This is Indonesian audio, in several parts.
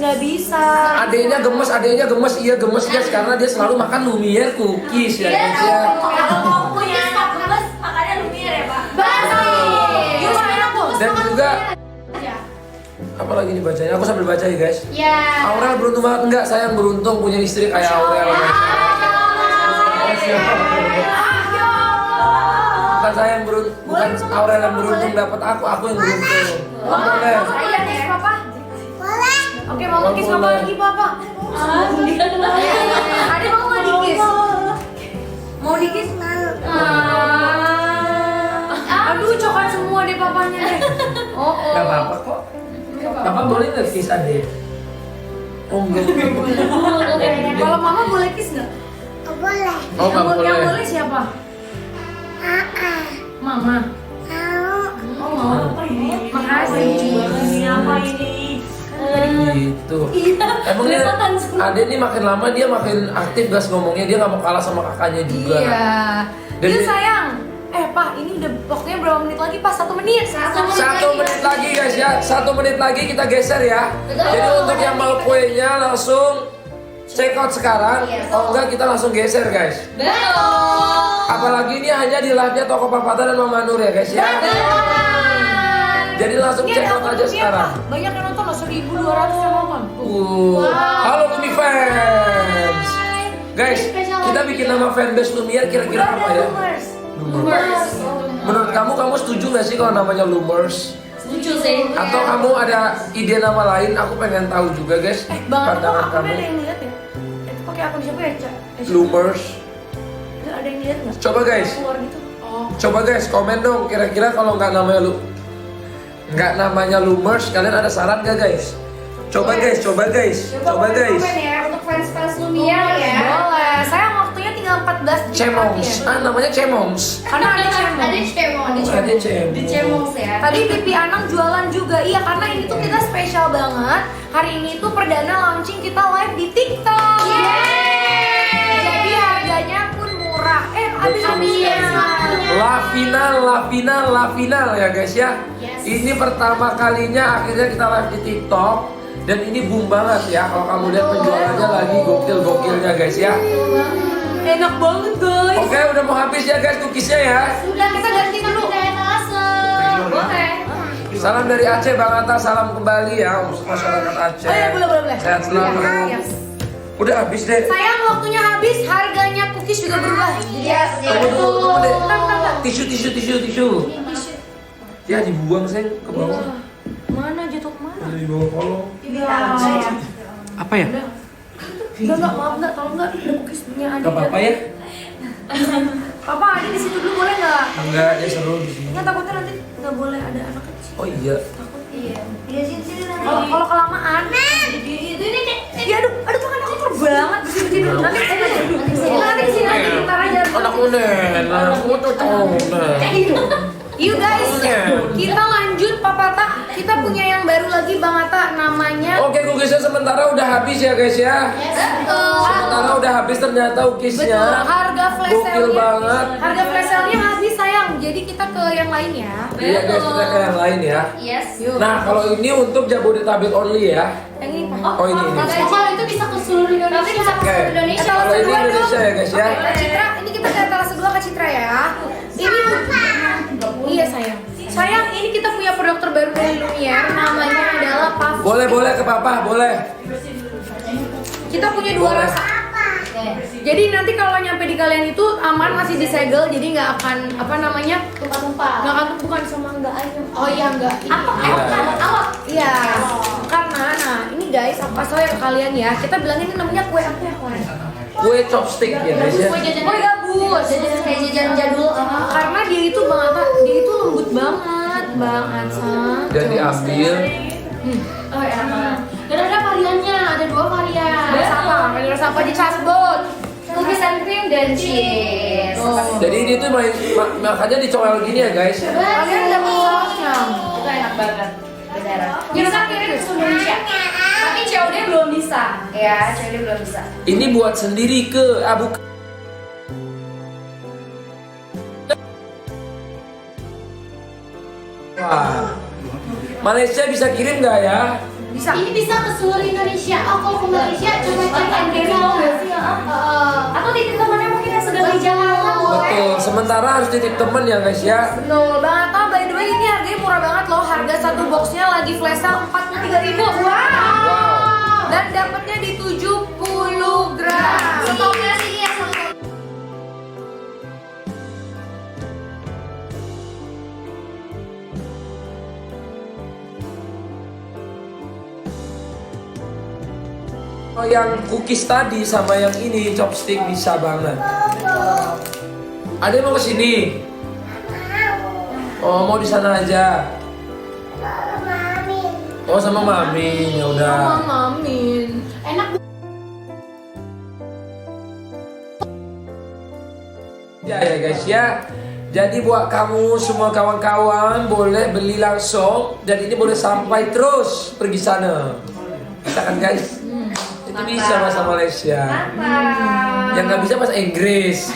nggak bisa. Adeknya gemes, iya gemes guys karena dia selalu makan Lumiere cookies ya guys ya. Kalau mau punya gemes, makannya Lumiere ya Pak. Dan juga apa lagi nih bacanya? Aku sambil baca ya guys. Ya. Aurel beruntung banget enggak? Sayang beruntung punya istri kayak Aurel. Bukan saya yang beruntung, bukan Aurel yang beruntung dapat aku yang beruntung. Boleh. Sayang ya papa. Boleh. Oke, mau kiss papa lagi papa. Ada mau nggak dikis? Mau dikis? Aduh, coklat semua deh papanya deh. Oh. Gak apa-apa kok. Papa boleh nggak kiss adek? Oh enggak. Kalau mama boleh kiss nggak? Boleh. Oh nggak Yang boleh. boleh siapa? Mama. Mau. Oh mau. Makasih. Apa ini? Gitu. Emangnya adek nih makin lama dia makin aktif gas ngomongnya, dia nggak mau kalah sama kakaknya juga. Iya. Dan Iya dia- sayang. Pak, ini udah pokoknya berapa menit lagi Pak? 1 menit. 1 menit lagi guys ya, 1 menit lagi kita geser ya. Jadi untuk yang mau kuenya langsung check out sekarang. Oh enggak kita langsung geser guys. Apalagi ini hanya di live-nya Toko Papata dan Mama Nur ya guys ya. Jadi langsung Ini check ada out aja akun sekarang. Pak. Banyak yang nonton loh, 1.200 yang nonton. Halo Lumi fans. Guys, kita bikin nama fanbase Lumiere kira-kira apa ya? Lumers. Menurut kamu setuju nggak sih kalau namanya Lumers? Setuju sih. Atau kamu ada ide nama lain? Aku pengen tahu juga guys. Bang, kok Pandangan akunnya kamu. ada yang lihat ya? Itu pakai akun siapa ya, Cak? Lumers. Ada yang lihat nggak? Coba guys. Keluar gitu. Oh. Coba guys, komen dong. Kira-kira kalau nggak namanya Lumers, kalian ada saran nggak guys? Coba guys. Komen ya Untuk fans Lumiere ya. Boleh. Sayang waktunya tinggal 14 detik Cemongs. lagi ya. Namanya Cemongs. Karena ada cemong. Ada cemong. Ada Cemongs. Di cemong ya. Tadi Pipi Anang jualan juga. Iya, karena ini tuh kita spesial banget. Hari ini tuh perdana launching kita live di TikTok. Jadi harganya pun murah. Habis La final ya guys ya. Ini pertama kalinya akhirnya kita live di TikTok. Dan ini boom banget ya. Kalau kamu lihat penjualannya lagi gokil-gokilnya guys ya. Enak banget guys. Oke, udah mau habis ya guys cookiesnya ya. Udah kita ganti dulu. Boleh. Salam dari Aceh, Bang Atta, salam kembali ya untuk masyarakat Aceh. Oh ya, boleh. Sehat selalu. Yes. Udah habis deh. Sayang waktunya habis, harganya cookies juga berubah. Tunggu deh. Bentar. Tisu. Ya dibuang sayang ke bawah. Mana jatuh kemana? Di bawah kolong. Iya. Apa ya? Enggak, maaf enggak, tolong enggak. Ada cookiesnya ada. Gak apa-apa ya? Papa, ada di situ dulu boleh enggak? Enggak, dia seru di sini. Enggak, takutnya nanti enggak boleh ada anak kecil. Oh iya. Iya sini nanti. Kalau kelamaan. Ya aduh tangan aku kotor banget bersih dulu. Nanti kesini aja. Nanti kesini aja, bentar aja. Anak nenek, aku tuh Yuk guys, kita lanjut Papata. Kita punya yang baru lagi Bang Atta, namanya. Oke, cookiesnya sementara udah habis ya guys ya. Sementara udah habis ternyata Betul, cookiesnya. harga flash Gokil sale-nya. banget. Harga flash sale-nya habis sayang. Jadi kita ke yang lain ya. Iya guys, kita ke yang lain ya. Yes. Yuk. Nah, kalau ini untuk Jabodetabek only ya. Yang ini Pak. Oh ini. Kalau itu bisa ke seluruh Indonesia. Nanti bisa ke Oke. seluruh Indonesia. Kalau ini Indonesia ya guys ya. Oke, Kak Citra, ini kita ke etalase kedua Kak Citra ya. Ini iya sayang. Sayang, ini kita punya produk terbaru dari Lumiere, namanya adalah Puff. Boleh ke papa, boleh. Kita punya dua Boleh. rasa. Jadi nanti kalau nyampe di kalian itu aman, masih disegel, jadi nggak akan apa namanya Tumpah-tumpah. nggak akan bukan sama nggak ayam. Oh iya nggak. Apa? Apa? Iya. Karena nah ini guys, apa soal yang kalian ya? Kita bilang ini namanya kue apa ya kue? Kue chopstick ya guys ya. Kue jajan. Kue gabus. Jajan kayak jajan jadul. Karena dia itu Bang Atta, dia itu lembut banget, Bang Atta. Dan diambil. Oh ya. Dan ada variannya, ada 2 varian. Rasa apa? Rasa apa di Chasbot? Cookies and cream dan cheese. Jadi ini tuh makanya dicowel gini ya guys. Kalian udah mau sausnya? Itu enak banget. Beneran. Ya, Bisa kirim ke Indonesia. Tapi COD belum bisa. Ya, COD belum bisa. Ini buat sendiri ke Abu. Wah. Malaysia bisa kirim nggak ya? Bisa. Ini bisa ke seluruh Indonesia. Oh, kalau ke Malaysia coba cek MDV nggak sih? Atau titip temannya mungkin yang sedang di Jakarta. Betul, sementara harus titip temen ya guys ya. Betul banget. Oh, by the way ini harganya murah banget loh. Harga satu boxnya lagi flash sale 43.000. Wow. Dan dapatnya di 70 gram. Stoknya sini ya satu. Oh, yang cookies tadi sama yang ini chopstick bisa banget. Ada yang mau kesini? Oh, mau di sana aja. Mami. Oh, sama mami, ya udah. Mamin. Enak. Ya guys ya. Jadi buat kamu semua kawan-kawan boleh beli langsung dan ini boleh sampai terus pergi sana. Bisa kan guys? Itu bisa bahasa Malaysia. Yang nggak bisa bahasa Inggris.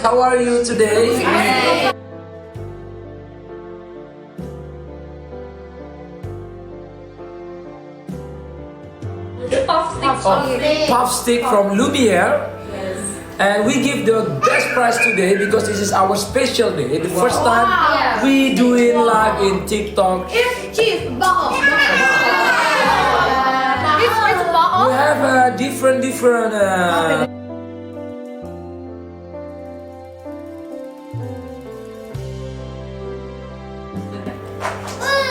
How are you today? Puff stick from Lumiere. And we give the best prize today because this is our special day. The first time we doing live in TikTok. If chief bao. If bao. We have different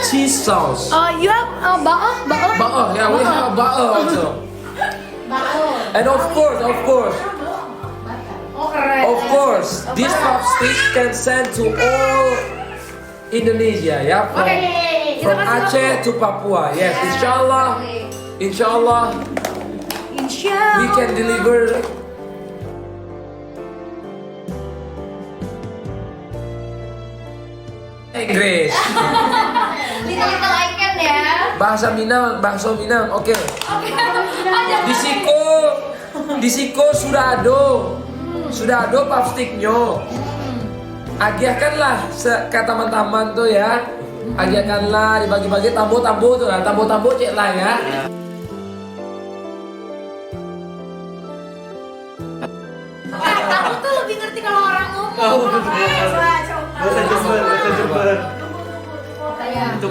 cheese sauce. You have bao. Bao, yeah, we have bao also. And of course, Oh keren. of course, this puff stick can send to all Indonesia, ya, from Aceh to Papua. Yes, inshallah, we can deliver. Inggris, Kita like-kan ya. bahasa Minang, oke. Di Siko sudah ada puff sticknya. Agiahkanlah ke teman-teman tuh ya. Agiahkanlah dibagi-bagi tambo-tambo tuh lah, tambo-tambo cek lah ya. Aku tuh lebih ngerti kalau orang ngomong. Itu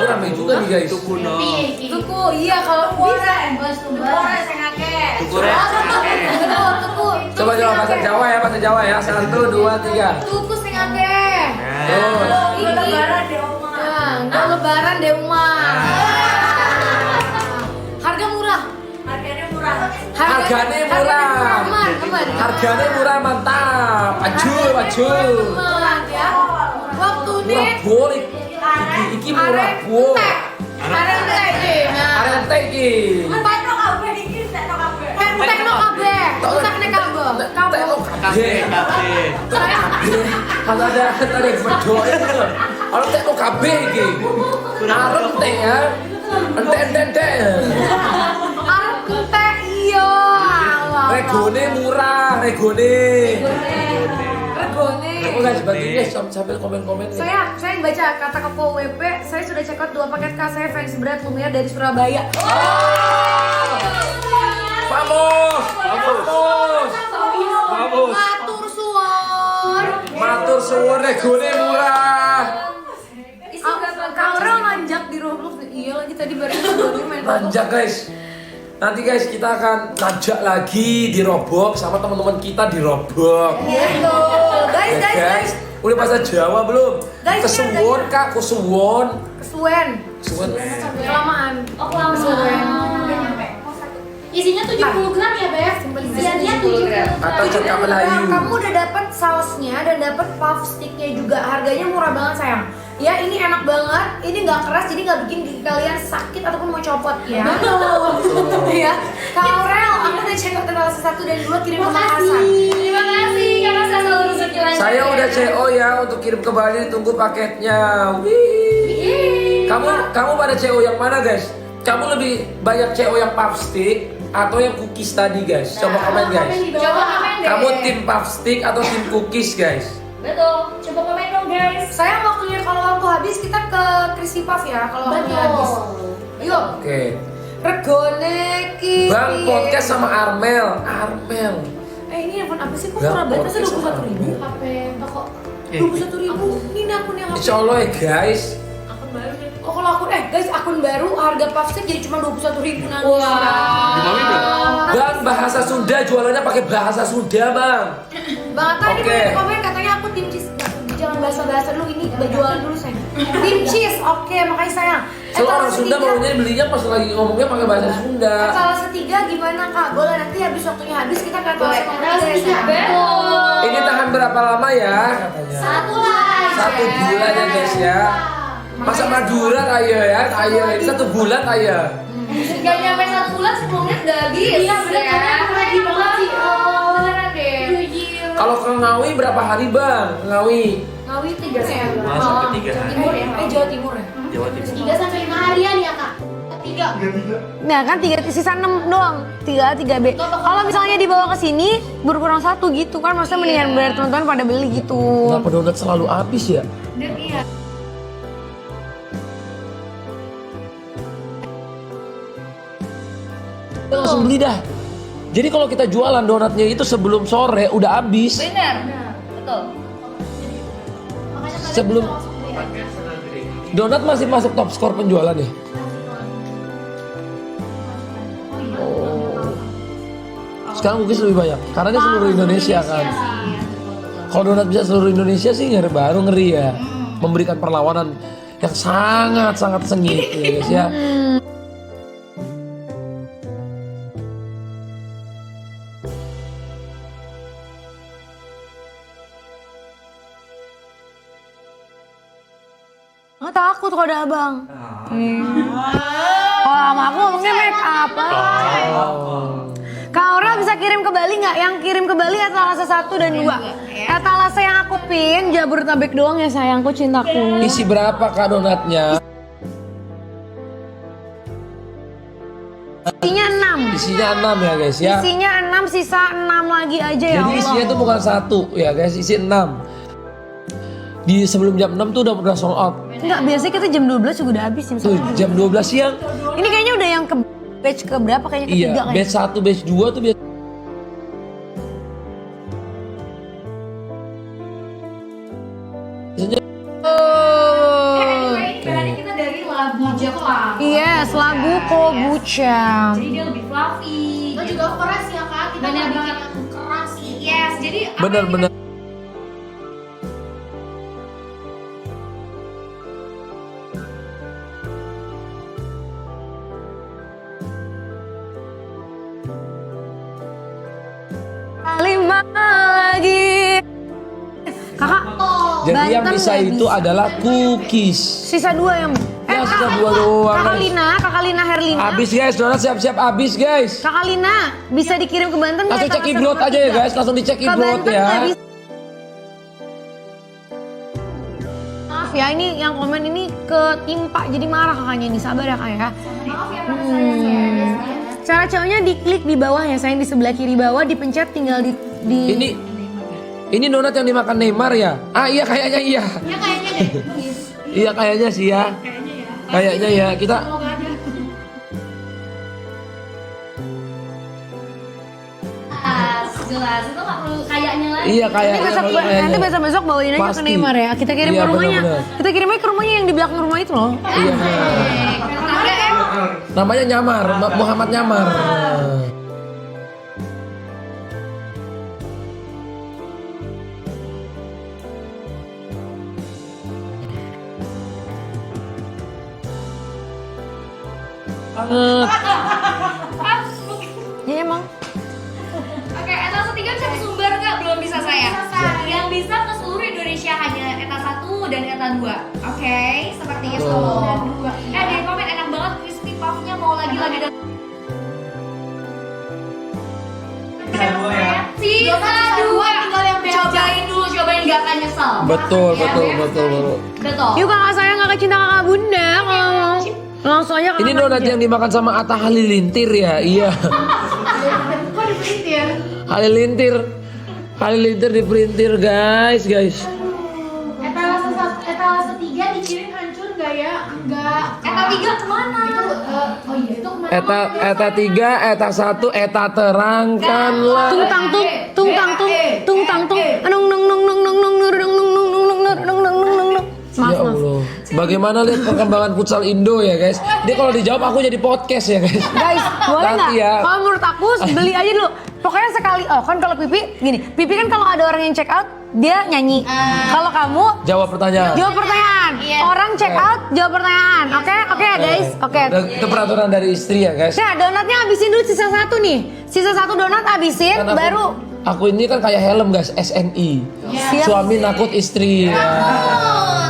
ramai juga nih guys. Tuku, iya kalau bisa. Tuku. Coba bahasa Jawa ya. 1, 2, 3. Tuku sing akeh. Terus. Lebaran deh Umar. Harga murah. Harganya murah, mantap. Ajul. Murah ya. Waktu ini Murah boleh. Iki murah boleh. Arente iki. Arente iki. Tekno kabeh. Kalau ada berdoa itu. Kalau tekno kabeh iki. Arente ya. Ente. Arente iya. Regone murah, regone. Aku guys, bantuin guys sambil komen-komen nih. Saya baca kata Kepo WP, saya sudah check out 2 paket Kak, saya fans berat Lumiere dari Surabaya. Vamos. Matur suwun regone murah. Kak Aurel manjak di Roblox. Iya lagi tadi baru main Roblox. Nanjak guys. Nanti guys kita akan nanjak lagi di Roblox sama teman-teman kita di Roblox. Gitu. Guys. Udah bahasa Jawa belum? Guys, Kesuwun kak, kesuwun. Kesuwen. Kelamaan. Oh, isinya 70 gram ya, Beb? Isiannya 70 gram. Atau cekak Melayu. Kamu udah dapat sausnya dan dapat puff sticknya juga. Harganya murah banget sayang. Ya ini enak banget. Ini nggak keras jadi nggak bikin gigi kalian sakit ataupun mau copot ya. Ya. Kak Aurel, aku udah check out tanggal 1 dan 2 kirim ke Makassar. Terima kasih karena saya selalu rezeki lancar. Saya udah CO ya untuk kirim ke Bali, tunggu paketnya. Wih. Kamu pada CO yang mana guys? Kamu lebih banyak CO yang puff stick atau yang cookies tadi guys? Coba komen guys. Coba komen deh. Kamu tim puff stick atau tim cookies guys? Betul. Coba komen dong guys. Sayang waktunya kalau waktu habis kita ke Crispy Puff ya kalau waktunya habis. Ayo. Oke. Regone ki. Bang podcast sama Armel. Ini handphone apa sih kok Bang, murah banget? Masa podcast sama 21.000? HP toko. 21.000. Ini akun yang Insya Allah ya guys. Akun baru nih. Oh kalau akun guys akun baru harga Puffstick jadi cuma 21.000 nanti. Bang bahasa Sunda jualannya pakai bahasa Sunda bang. Bang Atta ini Oke. banyak komen katanya aku tim cheese. Jangan bahasa-bahasa dulu ini jualan dulu sayang. Tim cheese. Oke, makasih sayang. Soalnya orang Sunda maunya belinya pas lagi ngomongnya pakai bahasa Sunda. Etalase 3 gimana Kak? Boleh nanti habis waktunya habis kita ke etalase nomor 3 ya. Betul. Ini tahan berapa lama ya katanya? 1 bulan. 1 bulan ya guys ya. Masa Madura kaya ya, kaya ini 1 bulan kaya. Gak nyampe 1 bulan sebelumnya udah habis. Iya, bener, ya. karena aku lagi banget sih. Beneran deh. Kalau ke Ngawi berapa hari bang? Ngawi? Ngawi 3 ya. Masuk ke 3 hari. Timur ya? Jawa Timur ya? Jawa Timur. 3 sampai 5 harian ya kak. 3. Nah kan 3 sisa 6 doang. 3B. Kalau misalnya dibawa ke sini berkurang 1 gitu kan, maksudnya mendingan biar teman-teman pada beli gitu. Kenapa donat selalu habis ya? Dan iya. Kita langsung beli dah. Jadi kalau kita jualan donatnya itu sebelum sore udah habis. Bener. Betul. Sebelum donat masih masuk top skor penjualan ya? Oh. Sekarang cookies lebih banyak karena ini seluruh Indonesia kan. Kalau donat bisa seluruh Indonesia sih ngeri baru ngeri ya. Memberikan perlawanan yang sangat sengit ya guys ya. Nggak takut kalau ada abang. Kalau sama aku ngomongnya make up. Kak Aura bisa kirim ke Bali nggak? Yang kirim ke Bali etalase 1 dan 2. Etalase yang aku pin Jabodetabek doang ya sayangku cintaku. Isi berapa kak donatnya? Isinya 6. Isinya 6 ya guys ya. Isinya 6, sisa 6 lagi aja ya Jadi Allah. isinya tuh bukan 1 ya guys, isi 6. Di sebelum jam 6 tuh udah sold out. Enggak, biasanya kita jam 12 juga udah habis Tuh jam 12 siang. Ini kayaknya udah yang ke batch ke berapa kayaknya Iya, ketiga kayaknya. batch 1, batch 2 tuh biasa. Biasanya Ini bahannya kita dari labu Jepang. Yes, labu kombucha. Jadi dia lebih fluffy. Itu juga keras ya Kak, kita Bener bikin banget. yang keras sih. Yes, jadi apa yang bener-bener. Lima lagi. Kakak, Jadi yang Banten bisa nggak itu bisa. adalah cookies. sisa 2 yang Ya, sisa 2 doang. Kakak guys. Lina Herlina. Habis guys, donat siap-siap habis guys. Kakak Lina bisa dikirim ke Banten nggak? Langsung cek etalase iblot nomor aja ya 3? guys, langsung dicek Ke iblot Banten ya. nggak bisa. Maaf ya, ini yang komen ini ketimpa jadi marah kakaknya nih, sabar ya kak ya. maaf ya pada saya ya. Cara cowoknya diklik di bawah ya sayang, di sebelah kiri bawah dipencet tinggal di Ini donat yang dimakan Neymar ya? Ah iya kayaknya iya. Ya kayaknya deh. Iya kayaknya sih ya. Kayaknya ya. Kita Jelas, itu nggak perlu kayaknya lagi. iya Nanti kayaknya. besok, kalau kayaknya. nanti besok bawain aja ke Pasti. Neymar ya. Kita kirim Iya, ke rumahnya. benar-benar. Kita kirim aja ke rumahnya yang di belakang rumah itu loh. Iya benar. Namanya Nyamar, Muhammad Nyamar. Banget. Iya emang. Oke, etalase 3 bisa ke Sumber nggak? Belum bisa saya. Yang bisa ke seluruh Indonesia hanya eta 1 dan eta 2. Oke, seperti itu. Betul. Di komen enak banget crispy puff-nya mau lagi-lagi dan Sisa 2 tinggal yang cobain dulu, cobain nggak akan nyesel. Betul, Ya, betul, Beb? betul, betul. Betul. Yuk kakak sayang, kakak cinta kakak bunda. Kalau mau langsung aja Ini donat yang dimakan sama Atta Halilintar ya? Iya. Kok dipelit ya? Halilintar. Halilintar diprintir guys. Etalase 3 dikirim hancur nggak ya? Enggak. Eta 3 kemana? Oh iya itu kemana? Eta 3, eta 1, eta terangkanlah. Tung tang tung, tung tang tung, tung tang tung. Nung nung nung nung nung nung nur nung nung nung nung nung nur nung nung nung nung. Maaf, Ya maaf. Allah. Bagaimana lihat perkembangan futsal Indo ya guys? Dia kalau dijawab aku jadi podcast ya guys. Guys, boleh nggak? Nanti ya. Kalau menurut aku beli aja dulu. Pokoknya sekali. Oh kan kalau Pipi gini. Pipi kan kalau ada orang yang check out dia nyanyi. Kalau kamu Jawab pertanyaan. jawab pertanyaan. Iya. Orang check out jawab pertanyaan. Oke ya guys. Oke. Itu peraturan dari istri ya guys. Nah donatnya habisin dulu sisa satu nih. Sisa satu donat habisin Kan aku ini kan kayak helm guys, SNI. Siap. Suami nakut istri.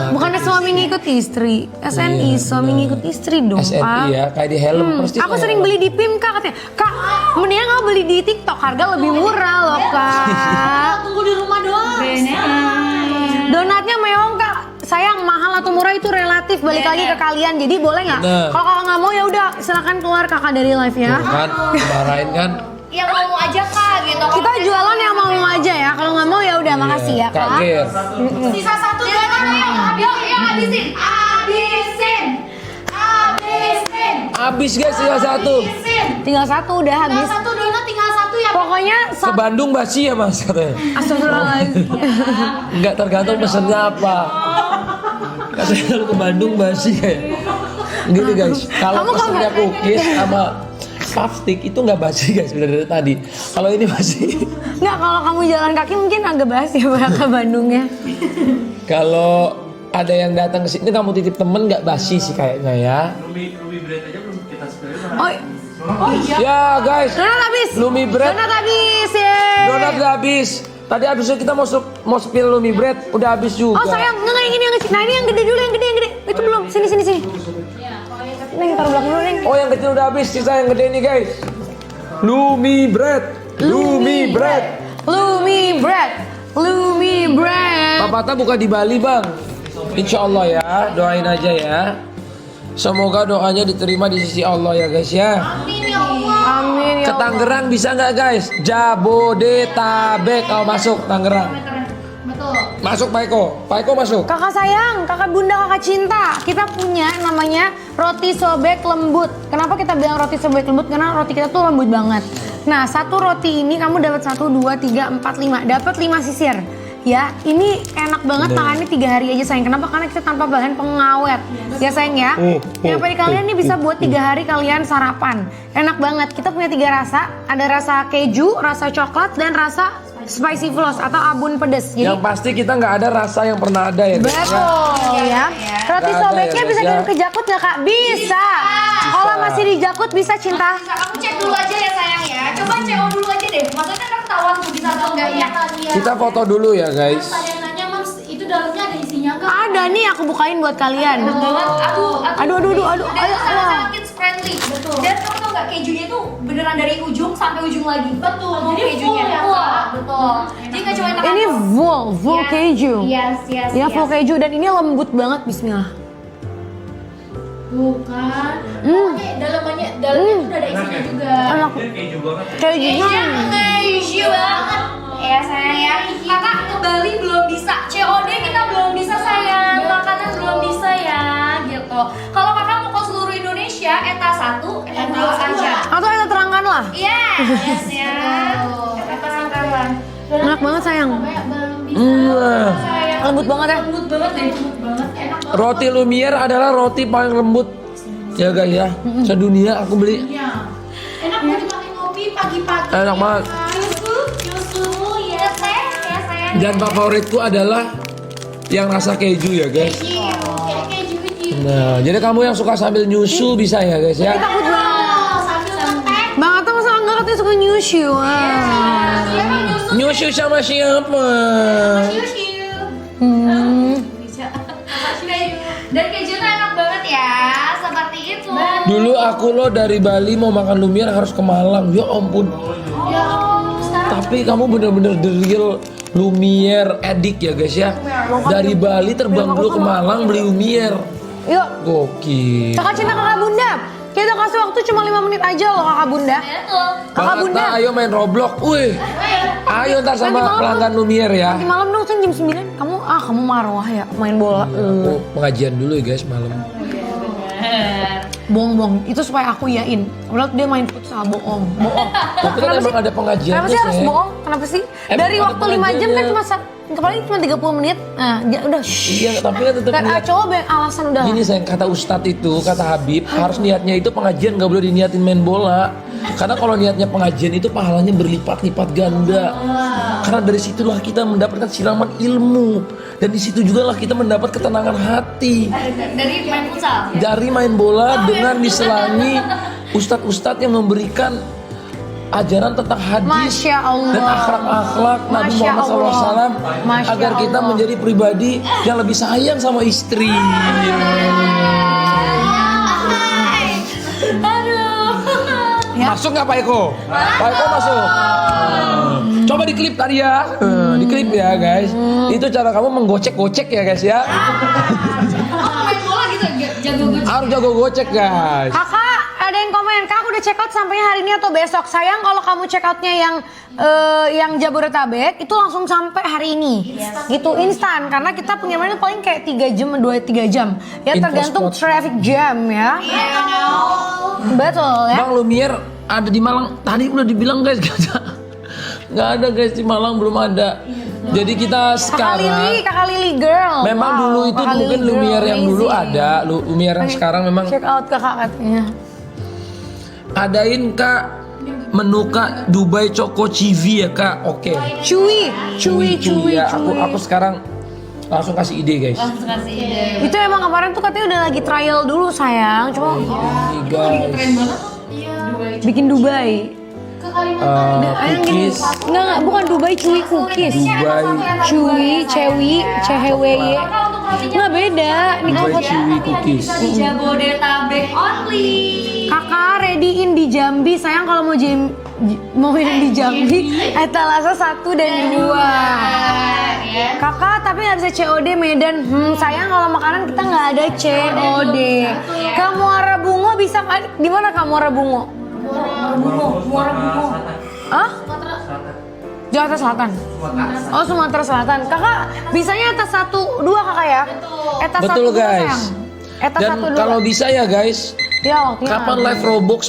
Bukannya suami ngikut istri, SNI, Iya, suami ngikut istri dong, SNI Pak. ya, kayak di helm persis. Aku kayak sering helm. beli di PIM Kak katanya. Kak, mendingan kamu beli di TikTok, harga lebih murah loh Kak. Tunggu di rumah doang. Donatnya meong Kak. Sayang mahal atau murah itu relatif balik lagi ke kalian. Jadi boleh nggak? Bener. Kalau kakak nggak mau ya udah silakan keluar kakak dari live ya. Kan, dimarahin kan. Yang mau aja kak gitu. Kita jualan yang mau aja ya. Kalau nggak mau ya udah makasih ya Kak. Kaget. Sisa satu donat ayo. Yuk habisin. Habis guys, tinggal satu. Tinggal satu udah habis. Satu donat tinggal satu ya. Pokoknya Ke Bandung basi ya mas katanya. Astagfirullahaladzim. Enggak tergantung pesennya apa. Katanya lu ke Bandung basi ya. Gitu guys. Kalau Kamu pesennya kalau- cookies sama puff stick itu nggak basi guys, udah dari tadi. Kalau ini basi. Nggak, kalau kamu jalan kaki mungkin agak basi ya ke Bandungnya. Kalau ada yang datang ke sini kamu titip temen nggak basi sih kayaknya ya. Oh iya. Ya guys, Donat habis. Lumi bread. Donat habis ya. Donat udah habis. Tadi habis itu kita mau spill Lumi bread, udah habis juga. Oh sayang, nggak yang ini yang kecil. Nah ini yang gede dulu, yang gede. Itu belum. Sini. Neng taruh belakang dulu Neng. Oh yang kecil udah habis, sisa yang gede nih guys. Lumi bread. Lumi bread. Papata buka di Bali bang. Insya Allah ya, doain aja ya. Semoga doanya diterima di sisi Allah ya guys ya. Amin Ke ya Allah. Tangerang bisa nggak guys? Jabodetabek kalau masuk Tangerang. Masuk Pak Eko masuk. Kakak sayang, kakak bunda, kakak cinta. Kita punya namanya roti sobek lembut. Kenapa kita bilang roti sobek lembut? Karena roti kita tuh lembut banget. Nah, satu roti ini kamu dapat 1, 2, 3, 4, 5. Dapat 5 sisir. Ya, ini enak banget tahannya 3 hari aja sayang. Kenapa? Karena kita tanpa bahan pengawet. Ya sayang ya. Yang pada kalian nih bisa buat 3 hari kalian sarapan. Enak banget. Kita punya 3 rasa. Ada rasa keju, rasa coklat, dan rasa spicy floss atau abun pedes. Jadi Yang pasti kita nggak ada rasa yang pernah ada ya guys. betul ya. Roti Nggak ada sobeknya ya, bisa guys, kirim ya. ke Jakut nggak Kak? Bisa. Kalau masih di Jakut bisa cinta. Bisa kamu cek dulu aja ya sayang ya. Coba CO dulu aja deh. Maksudnya kan ketahuan tuh bisa atau enggaknya. Kita foto dulu ya guys. Ada yang nanya Mams, itu dalamnya ada isinya nggak? Ada nih aku bukain buat kalian. Banget. Aduh. Dan Ayo, itu sangat kids friendly. Betul. Dan kamu tau nggak kejunya tuh beneran dari ujung sampai ujung lagi. Betul. Full Jadi full kejunya. ya, Full. Kak? Betul. Jadi nggak cuma Ini full Yes. keju. Yes. Ya full keju dan ini lembut banget. Bismillah. Bukan. Pokoknya dalamnya itu udah ada isinya juga. Enak. Kejunya. Keju banget. Ya sayang ya. Kakak ke Bali belum bisa. COD kita belum bisa sayang. Makanan belum bisa ya gitu. Kalau kakak mau ke seluruh Indonesia, ETA 1, ETA 2 aja. Atau kita terangkan lah. Iya, yes ya. ETA Sangkalan. Enak banget sayang. Belum bisa. Sayang. Lembut banget ya. Lembut banget deh, lembut banget. Enak banget. Roti Lumiere adalah roti paling lembut ya guys ya. Sedunia aku beli. Iya. Enak buat dipakai ngopi pagi-pagi. Enak banget. Yusu, Ya sayang, ya sayang. Dan favoritku adalah yang rasa keju ya guys. kayak keju gitu. Nah, jadi kamu yang suka sambil nyusu bisa ya guys ya. Takut banget. Sambil ngetek. Bang Atta masa enggak katanya suka nyusyu. Nyusu sama siapa? Dan kejunya enak banget ya, seperti itu. Dulu aku lo dari Bali mau makan Lumiere harus ke Malang. Ya ampun. Tapi kamu bener-bener the real Lumiere addict ya guys ya. Dari Bali terbang dulu ke Malang beli Lumiere. Yuk. Gokil. Kakak cinta kakak bunda. Kita kasih waktu cuma 5 menit aja loh kakak bunda. Betul. Kakak bunda. Ayo main Roblox. Wih. Ayo ntar sama Nanti malam pelanggan Lumiere ya. Nanti malam dong kan jam 9. Kamu marwah ya main bola. Aku pengajian dulu ya guys malam. Bohong. Itu supaya aku yain. Padahal dia main futsal, bohong. Tapi kan emang ada pengajian. Kenapa sih harus bohong? Kenapa sih? Emang Dari ada waktu 5 jam kan pengajiannya. paling cuma 30 menit. Nah, udah. Iya, tapi kan tetap niat. Cowok banyak alasan udah. Gini sayang, kata Ustadz itu, kata Habib, harus niatnya itu pengajian, gak boleh diniatin main bola. Karena kalau niatnya pengajian itu pahalanya berlipat-lipat ganda. Karena dari situlah kita mendapatkan siraman ilmu. Dan di situ juga lah kita mendapat ketenangan hati. Dari main futsal. Dari main bola dengan diselangi ustadz-ustadz yang memberikan ajaran tentang hadis Masya Allah. dan akhlak-akhlak Nabi Masya Muhammad SAW Masya agar kita Allah. menjadi pribadi yang lebih sayang sama istri. Ya. Masuk nggak Pak Eko? Pak Eko masuk. Coba diklip tadi ya. Diklip ya guys. Itu cara kamu menggocek-gocek ya guys ya. Main bola gitu, jago gue. Harus jago gocek guys. Kakak, ada yang komen, Kak aku udah check out sampai hari ini atau besok? Sayang kalau kamu check outnya yang Jabodetabek itu langsung sampai hari ini. Gitu instan karena kita punya mainan paling kayak 3 jam, 2-3 jam. Ya Info tergantung spot. traffic jam ya. Betul ya. Bang Lumiere ada di Malang. Tadi udah dibilang guys nggak ada guys di Malang belum ada. Jadi kita sekarang Kakak Lili girl. memang Wow, dulu itu Kakak mungkin Lili girl, Lumiere yang dulu amazing. ada, Lumiere yang sekarang memang Check out kakak katanya. adain Kak menu Kak Dubai Choco Chivi ya Kak. Oke. Cuy Ya, aku sekarang langsung kasih ide guys. Langsung kasih ide. Itu emang kemarin tuh katanya udah lagi trial dulu sayang. Cuma Ini guys. bikin Dubai. Cookies Enggak, bukan Dubai cuy cookies. Dubai Cuy, cewi, ceweye. Nggak beda. Ini Dubai kok Chewy Cookies. Jabodetabek only. kakak readyin di Jambi. Sayang kalau mau minum di Jambi, etalase 1 dan 2. Kakak tapi nggak bisa COD Medan. Sayang kalau makanan kita nggak ada COD. Ke Muara Bungo bisa di mana Kak Muara Bungo? Muara Bungo. Hah? Jakarta Selatan. Oh Sumatera Selatan. Kakak bisanya etas 1, 2 kakak ya? Etas Betul 1, 2 guys. sayang. Etas Dan 1, 2. kalau bisa ya guys, Ya, waktunya kapan habis. live Roblox?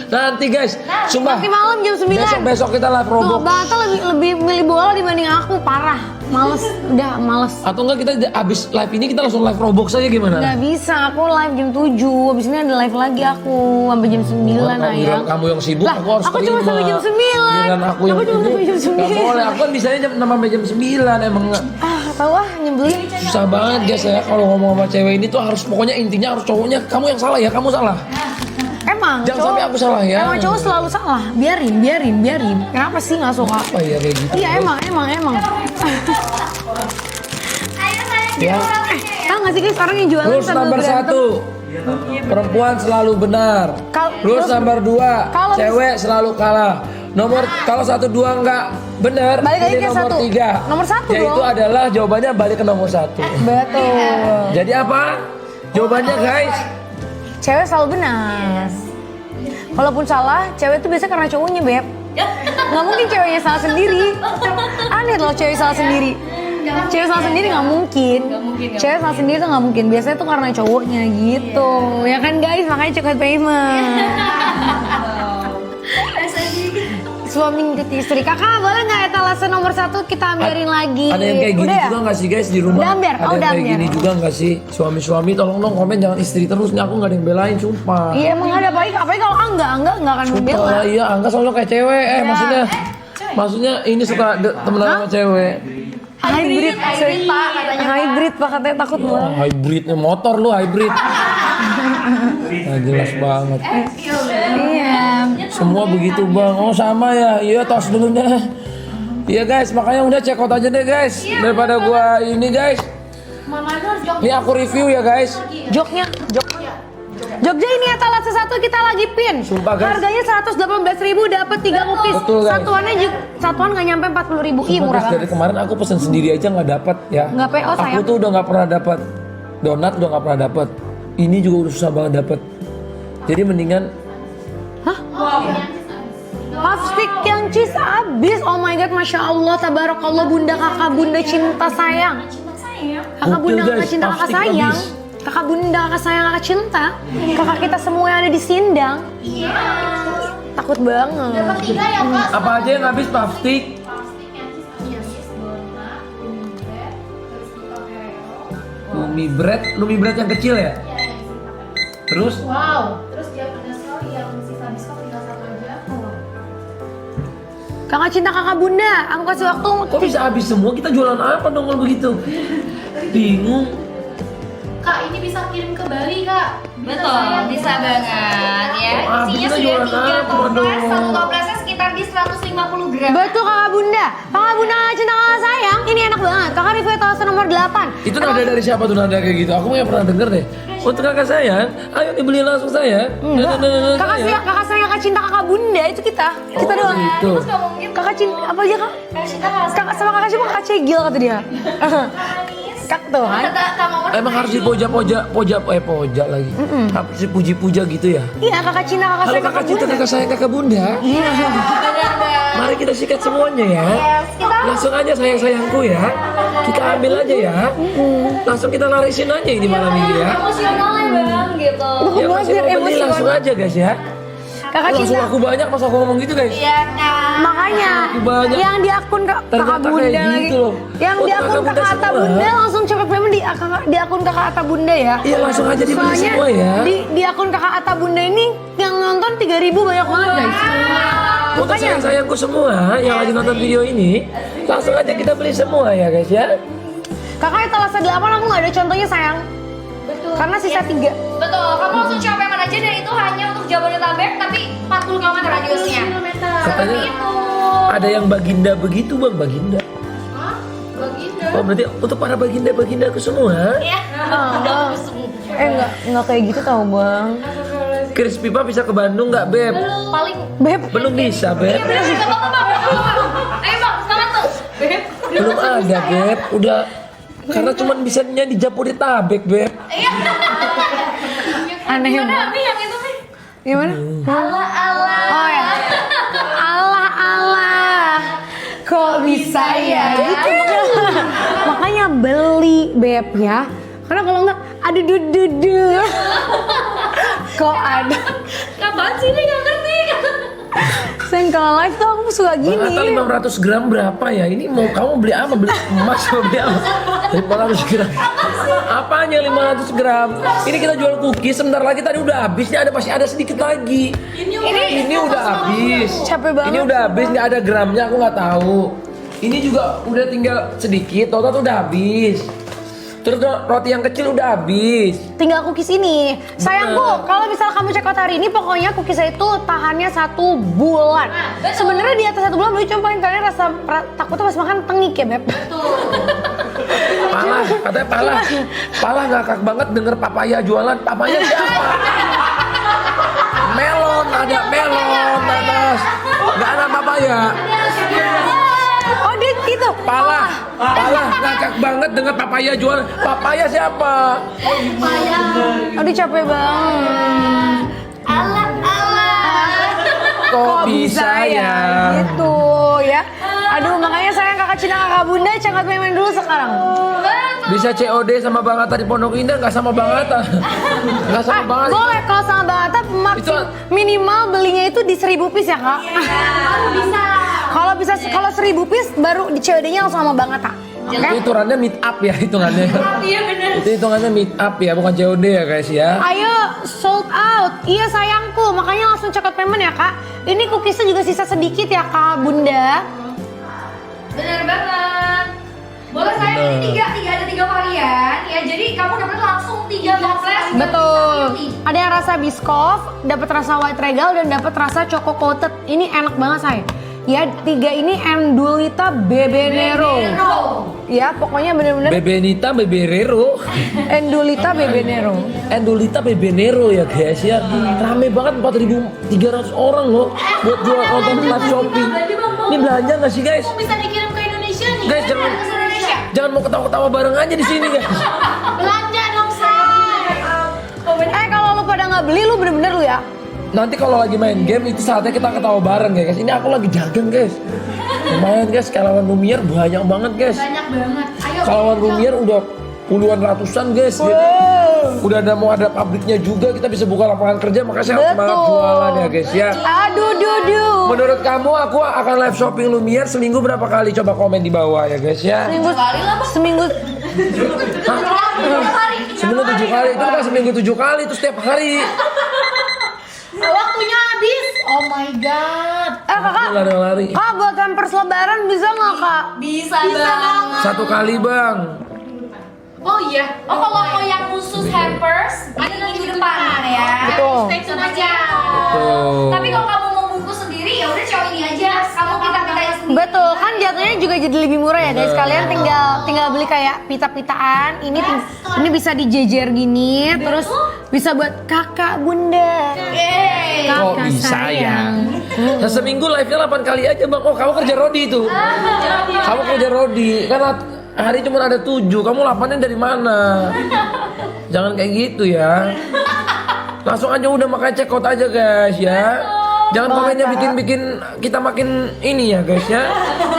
Nanti guys, sumpah. Nanti malam jam 9. Besok kita live Tuh, Roblox. Bang Atta lebih milih bola dibanding aku, parah. Males, udah males. Atau enggak kita abis live ini kita langsung live Roblox aja gimana? Gak bisa, aku live jam 7. Abis ini ada live lagi aku sampai jam 9 ayang. Kamu yang sibuk, Lah, aku harus aku cuma terima. sampai jam 9. Giliran aku yang cuma sampai jam 9. Gak boleh, aku kan bisanya sampai jam 9 emang. Tahu nyebelin. Susah banget guys ya kalau ngomong sama cewek ini tuh harus pokoknya intinya harus cowoknya kamu yang salah ya, kamu salah. Emang Jangan cowok- sampai aku salah ya. Emang cowok selalu salah. Biarin. Kenapa sih nggak suka? Apa ya kayak gitu? Iya emang. Ya. Tahu nggak sih guys orang yang jualan Rules sambil nomor berantem? 1, perempuan selalu benar. Rules nomor 2, kalau- cewek selalu kalah. Kalau 1, 2 enggak benar, Balik lagi pilih ke nomor 1. 3. Nomor 1 Yaitu dong. adalah jawabannya balik ke nomor 1. Betul. Jadi apa? Jawabannya guys. Cewek selalu benar. Kalaupun salah, cewek itu biasanya karena cowoknya, Beb. Nggak mungkin ceweknya salah sendiri. Aneh loh cewek salah sendiri. Cewek salah sendiri nggak mungkin. Cewek salah sendiri tuh nggak mungkin. Biasanya tuh karena cowoknya gitu. Ya kan guys, makanya cekat payment. Suami ke istri. Kakak boleh nggak etalase nomor 1 kita ambiarin lagi? Ada yang kayak gini Udah ya? juga nggak sih guys di rumah? Udah ambiar? Ada Oh, yang udah kayak ambiar. gini juga nggak sih? Suami-suami tolong dong komen jangan istri terus nih, aku nggak ada yang belain sumpah. Iya emang ada apalagi kalau enggak akan membela. Oh iya, Angga selalu kayak cewek. Maksudnya ini suka temenan sama cewek. Hybrid pak katanya takut banget. Hybridnya motor lu hybrid. Nah, jelas banget. Iya. Semua begitu bang. Oh sama ya. Iya tos dulu deh. Iya guys, makanya udah check out aja deh guys. Daripada gua ini guys. Ini aku review ya guys. Joknya. Jogja ini etalase 1 kita lagi pin. Sumpah, guys. Harganya 118.000 dapat 3 cookies. Betul, guys. Satuan nggak nyampe 40.000. Ih Sumpah, murah guys, dari banget. kemarin aku pesen sendiri aja nggak dapat ya. Nggak PO, Aku sayang. tuh udah nggak pernah dapat donat, udah nggak pernah dapat. Ini juga udah susah banget dapat. Jadi mendingan Puff stick yang buncis abis. Oh my god, masya Allah, tabarakallah, bunda kakak bunda cinta sayang. Cinta sayang. Kakak bunda Gokil, kakak guys, cinta kakak plastik sayang. habis. Kakak bunda kakak sayang kakak cinta. Kakak kita semua yang ada di Sindang. Iya. Takut banget. Dapat 3 ya Pak. Apa aja yang habis plastik? Lumi bread yang kecil ya? Terus? Wow. Terus dia pedas sekali yang sisa biskop tinggal 1 aja. Kakak cinta kakak bunda, aku kasih waktu. Kok bisa habis semua? Kita jualan apa dong kalau begitu? Bingung. Kak, ini bisa kirim ke Bali, Kak. Betul, bisa banget ya. Wah, Isinya kita sudah jualan 3 apa toples, dong? 1 toplesnya sekitar di 150 gram. Betul kakak bunda kakak cinta kakak sayang. Ini enak banget. Kakak review etalase nomor 8. Itu nada dari siapa tuh nada kayak gitu? Aku nggak pernah denger deh. Untuk kakak sayang, ayo dibeli langsung saya. Kakak sayang kakak cinta kakak bunda itu kita. Kita doang. gitu. Terus nggak mungkin Kakak cinta apa aja kak? Kak Cinta nggak Kakak sama kakak cuma kakak cegil kata dia. Kak tuh kan? Kata Kak Momon Emang harus dipoja lagi. Harus dipuji-puja gitu ya. Iya kakak cinta kakak Halo sayang kakak cinta, kakak sayang, kakak bunda. Mari kita sikat semuanya ya. kita Langsung aja sayang-sayangku ya. Kita ambil aja ya. Langsung kita larisin aja ini malam ini ya. emosional ya Bang gitu. Ya masih mau beli langsung aja guys ya. Kakak Langsung cinta. aku banyak masa aku ngomong gitu guys. Iya Kak. Makanya Banyak. yang di akun kakak Ternyata bunda kayak lagi. gitu loh. Yang Oh, di akun kakak bunda kakak Atta semua. bunda langsung cepet payment di akun kakak Atta bunda ya. Iya langsung aja dibeli Soalnya semua ya. di akun kakak Atta bunda ini yang nonton 3.000 banyak banget guys. Untuk sayang-sayangku semua yang lagi nonton video ini, langsung aja kita beli semua ya guys ya. Kakak etalase 8 aku nggak ada contohnya sayang. Betul. Karena sisa 3. Betul, kamu langsung coba yang aja dan itu hanya untuk Jabodetabek tapi 40 km radiusnya. Seperti Katanya itu. ada yang baginda begitu bang, baginda. Hah? Baginda. Oh berarti untuk para baginda-bagindaku semua. Ya. Enggak kayak gitu tau bang. Chris Pipa bisa ke Bandung nggak beb? Paling Beb, Belum bisa beb. Iya bener, nggak apa-apa Bang. Ayo Bang, semangat tuh. Beb. Belum ada beb. Udah karena cuman bisanya di Jabodetabek beb. Iya. aneh Gimana banget. Mi yang itu Mi? Gimana? Ala-ala. Oh ya. Allah. Kok bisa ya? Itu makanya beli beb ya. Karena kalau enggak ada dudu. Kok ada? Kapan sih ini nggak ngerti? Sayang kalau live tuh aku suka Bang Atta gini. 500 gram berapa ya? Ini mau kamu beli apa? Beli emas mau beli apa? 500 gram. Apanya 500 gram? Ini kita jual cookies, sebentar lagi tadi udah habis. Ini ada masih ada sedikit lagi. Ini udah habis. Capek banget. Ini udah habis, nggak ada gramnya aku nggak tahu. Ini juga udah tinggal sedikit, total tuh udah habis. Terus roti yang kecil udah habis. Tinggal cookies ini. Sayangku, kalau misal kamu check out hari ini, pokoknya cookies itu tahannya 1 bulan. Sebenarnya di atas 1 bulan, tapi cuma paling kalian takutnya pas makan tengik ya beb. Palah, katanya palah. Palah ngakak banget denger papaya jualan. Papaya siapa? Melon, ada melon atas. Nggak ada papaya. Oh dia itu. Palah ngakak banget denger papaya jualan. Papaya siapa? Aduh capek banget. Ala-ala. Kok bisa ya? Gitu ya. Aduh makanya sayang kakak cinta kakak bunda cangkat main dulu sekarang. Bisa COD sama Bang Atta di Pondok Indah, nggak sama Bang Atta. Nggak sama Bang Atta. Boleh kalau sama Bang Atta minimal belinya itu di 1.000 piece ya kak. Baru bisa. Kalau 1.000 piece baru di COD-nya langsung sama Bang Atta. Itu hitungannya meet up ya hitungannya. Iya bener. Itu hitungannya meet up ya, bukan COD ya guys ya. Ayo sold out. Iya sayangku, makanya langsung cepat payment ya kak. Ini cookiesnya juga sisa sedikit ya kak bunda. Bener banget. Boleh saya ini ada 3 varian ya. Jadi kamu dapat langsung 3 toples. Betul. Ada yang rasa biskof, dapat rasa white regal dan dapat rasa choco coated. Ini enak banget saya. Ya 3 ini Endulita Bebenero. Ya pokoknya bener-bener Bebenita Beberero. Endulita Bebenero. Endulita Bebenero ya guys ya. Rame banget 4.300 orang loh buat jual nonton live shopping. Ini belanja nggak sih guys? Bisa dikirim ke Indonesia nih. Guys jangan mau ketawa-ketawa bareng aja di sini guys. Belanja dong say. Kalau lu pada nggak beli lu bener-bener lu ya. nanti kalau lagi main game itu saatnya kita ketawa bareng ya guys. Ini aku lagi dagang guys. Lumayan guys, kalau lawan Lumiere banyak banget guys. Banyak banget. Ayo. Kalau lawan Lumiere udah puluhan ratusan guys. Gitu. Udah mau ada pabriknya juga, kita bisa buka lapangan kerja, makanya saya harus semangat jualan ya guys ya. Aduh, dudu. Menurut kamu aku akan live shopping Lumiere seminggu berapa kali? Coba komen di bawah ya guys ya. Seminggu. Seminggu 7 kali, itu bukan seminggu 7 kali, itu setiap hari. Waktunya habis. Oh my god. Kakak. Lari-lari. Kak, buat hampers lebaran bisa nggak kak? Bisa banget. 1 kali bang. Oh iya. Oh kalau mau yang khusus hampers, ini minggu depan ya. Betul. Stay tune aja. Tuh. Tapi kalau kamu mau bungkus sendiri ya udah cowok ini aja. Kamu pita-pitain sendiri. Betul, kan jatuhnya juga jadi lebih murah ya guys. Kalian tinggal beli kayak pita-pitaan. Ini bisa dijejer gini, terus bisa buat kakak, bunda. Kok Kakak bisa sayang. ya? Nah, seminggu live-nya 8 kali aja bang. Oh kamu kerja Rodi itu. Kamu kerja Rodi. Kan hari cuma ada 7. Kamu 8-nya dari mana? Jangan kayak gitu ya. Langsung aja udah makanya check out aja guys ya. Jangan komennya bikin kita makin ini ya guys ya.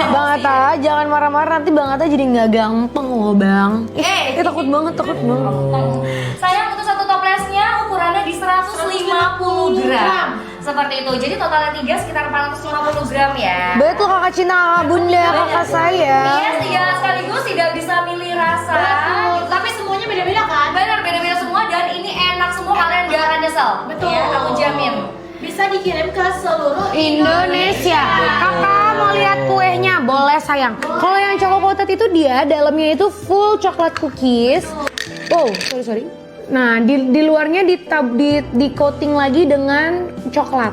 Bang Atta, jangan marah-marah, nanti Bang Atta jadi nggak gampang loh bang. Takut banget. Sayang untuk satu toplesnya ukurannya di 150 gram. Seperti itu. Jadi totalnya 3 sekitar 450 gram ya. Betul kakak cinta, kakak bunda, kakak saya. Iya, ya, sekaligus tidak bisa milih rasa. Tapi semuanya beda-beda kan? Benar, beda-beda semua dan ini enak semua, kalian gak akan nyesel. Betul. Ya, aku jamin. Bisa dikirim ke seluruh Indonesia. Kakak mau lihat kuenya? Boleh sayang. Kalau yang choco coated itu dia dalamnya itu full coklat cookies. Oh, sorry. Nah, di luarnya di coating lagi dengan coklat.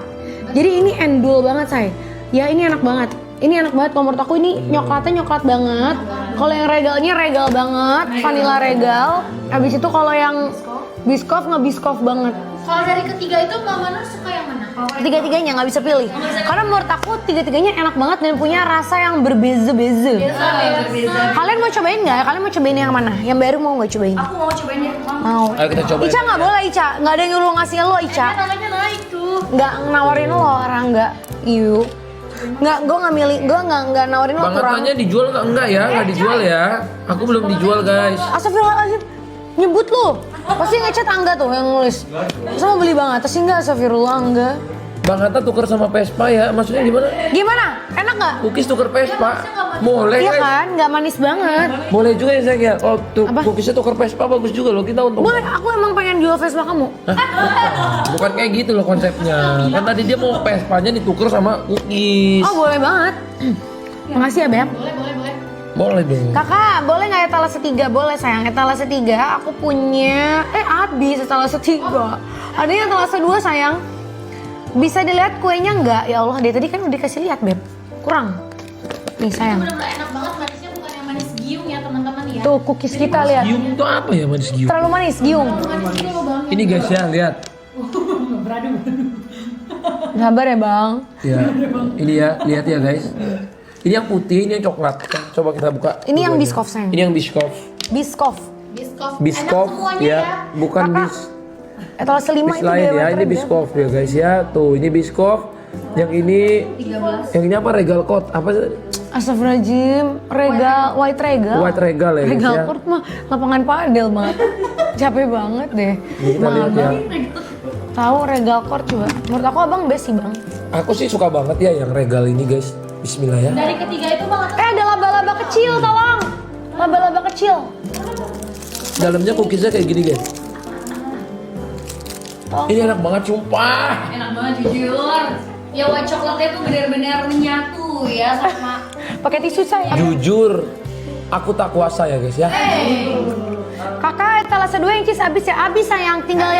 Jadi ini endul banget say. Ya ini enak banget. Ini enak banget. Kalau menurut aku ini coklatnya coklat banget. Kalau yang regalnya regal banget, vanilla regal. Habis itu kalau yang biskof ngebiskof banget. Kalau dari ketiga itu Mama Nur suka yang mana? Tiga-tiganya nggak bisa pilih. Karena menurut aku tiga-tiganya enak banget dan punya rasa yang berbeza-beza. Kalian mau cobain nggak? Kalian mau cobain yang mana? Yang baru mau nggak cobain? Aku mau cobain deh. Mau. Ayo kita cobain. Ica nggak boleh Ica. Nggak ada yang nyuruh ngasih lo Ica. Namanya naik tuh. Nggak nawarin lo orang nggak. Iu. Nggak, gue nggak milih. Gue nggak nawarin lo Bang kurang. Atanya dijual nggak? Enggak ya, nggak dijual ya. Aku belum dijual guys. Astagfirullahaladzim. Nyebut lo. Pasti ngechat Angga tuh yang nulis. Masa mau beli Bang Atta sih nggak? Astagfirullah Angga. Bang Atta tuker sama Vespa ya, maksudnya gimana? Gimana? Enak nggak? Cookies tuker Vespa? Boleh Iya guys. kan? Nggak manis banget. Boleh juga ya sayang ya. Oh tuh Apa? cookiesnya tuker Vespa bagus juga loh, kita untung. Boleh, aku emang pengen jual Vespa kamu. Bukan kayak gitu loh konsepnya. Kan tadi dia mau Vespanya ditukar sama cookies. Oh boleh banget. Makasih ya Beb. Boleh dong. Kakak, boleh nggak etalase 3? Boleh sayang, etalase 3 aku punya. Habis etalase 3. Ada yang etalase 2 sayang. Bisa dilihat kuenya nggak? Ya Allah, dia tadi kan udah dikasih lihat Beb. Kurang. Nih sayang. Bener-bener enak banget, manisnya bukan yang manis giung ya teman-teman ya. Tuh cookies kita lihat. Giung itu apa ya manis giung? Terlalu manis, giung. Manis giung loh bang. Ini guys ya, lihat. Sabar ya bang. Ya, ini ya, lihat ya guys. Ini yang putih, ini yang coklat. Coba kita buka. Ini yang dua-duanya. biskof sayang. Ini yang biskof. Biskof. Biskof ya, bukan bis. Etalase 5 Bis itu lain dia ya, ini Beb. biskof ya guys ya. Tuh, ini biskof. Yang ini 13. Yang ini apa? Regal coat. Apa sih? Astagfirullahaladzim, regal, white regal. White regal ya guys Regal ya. court mah lapangan padel banget. Capek banget deh. Ini kita lihat ya. Tahu regal court juga. Menurut aku abang best sih bang. Aku sih suka banget ya yang regal ini guys. Bismillah ya. Dari ketiga itu bang Ada laba-laba kecil, tolong. Laba-laba kecil. Dalamnya cookiesnya kayak gini guys. Ini enak banget sumpah. Enak banget jujur. Ya white coklatnya tuh benar-benar menyatu ya sama. Pakai tisu saya. Jujur, aku tak kuasa ya guys ya. Kakak etalase 2 yang cheese habis ya, habis sayang. Tinggal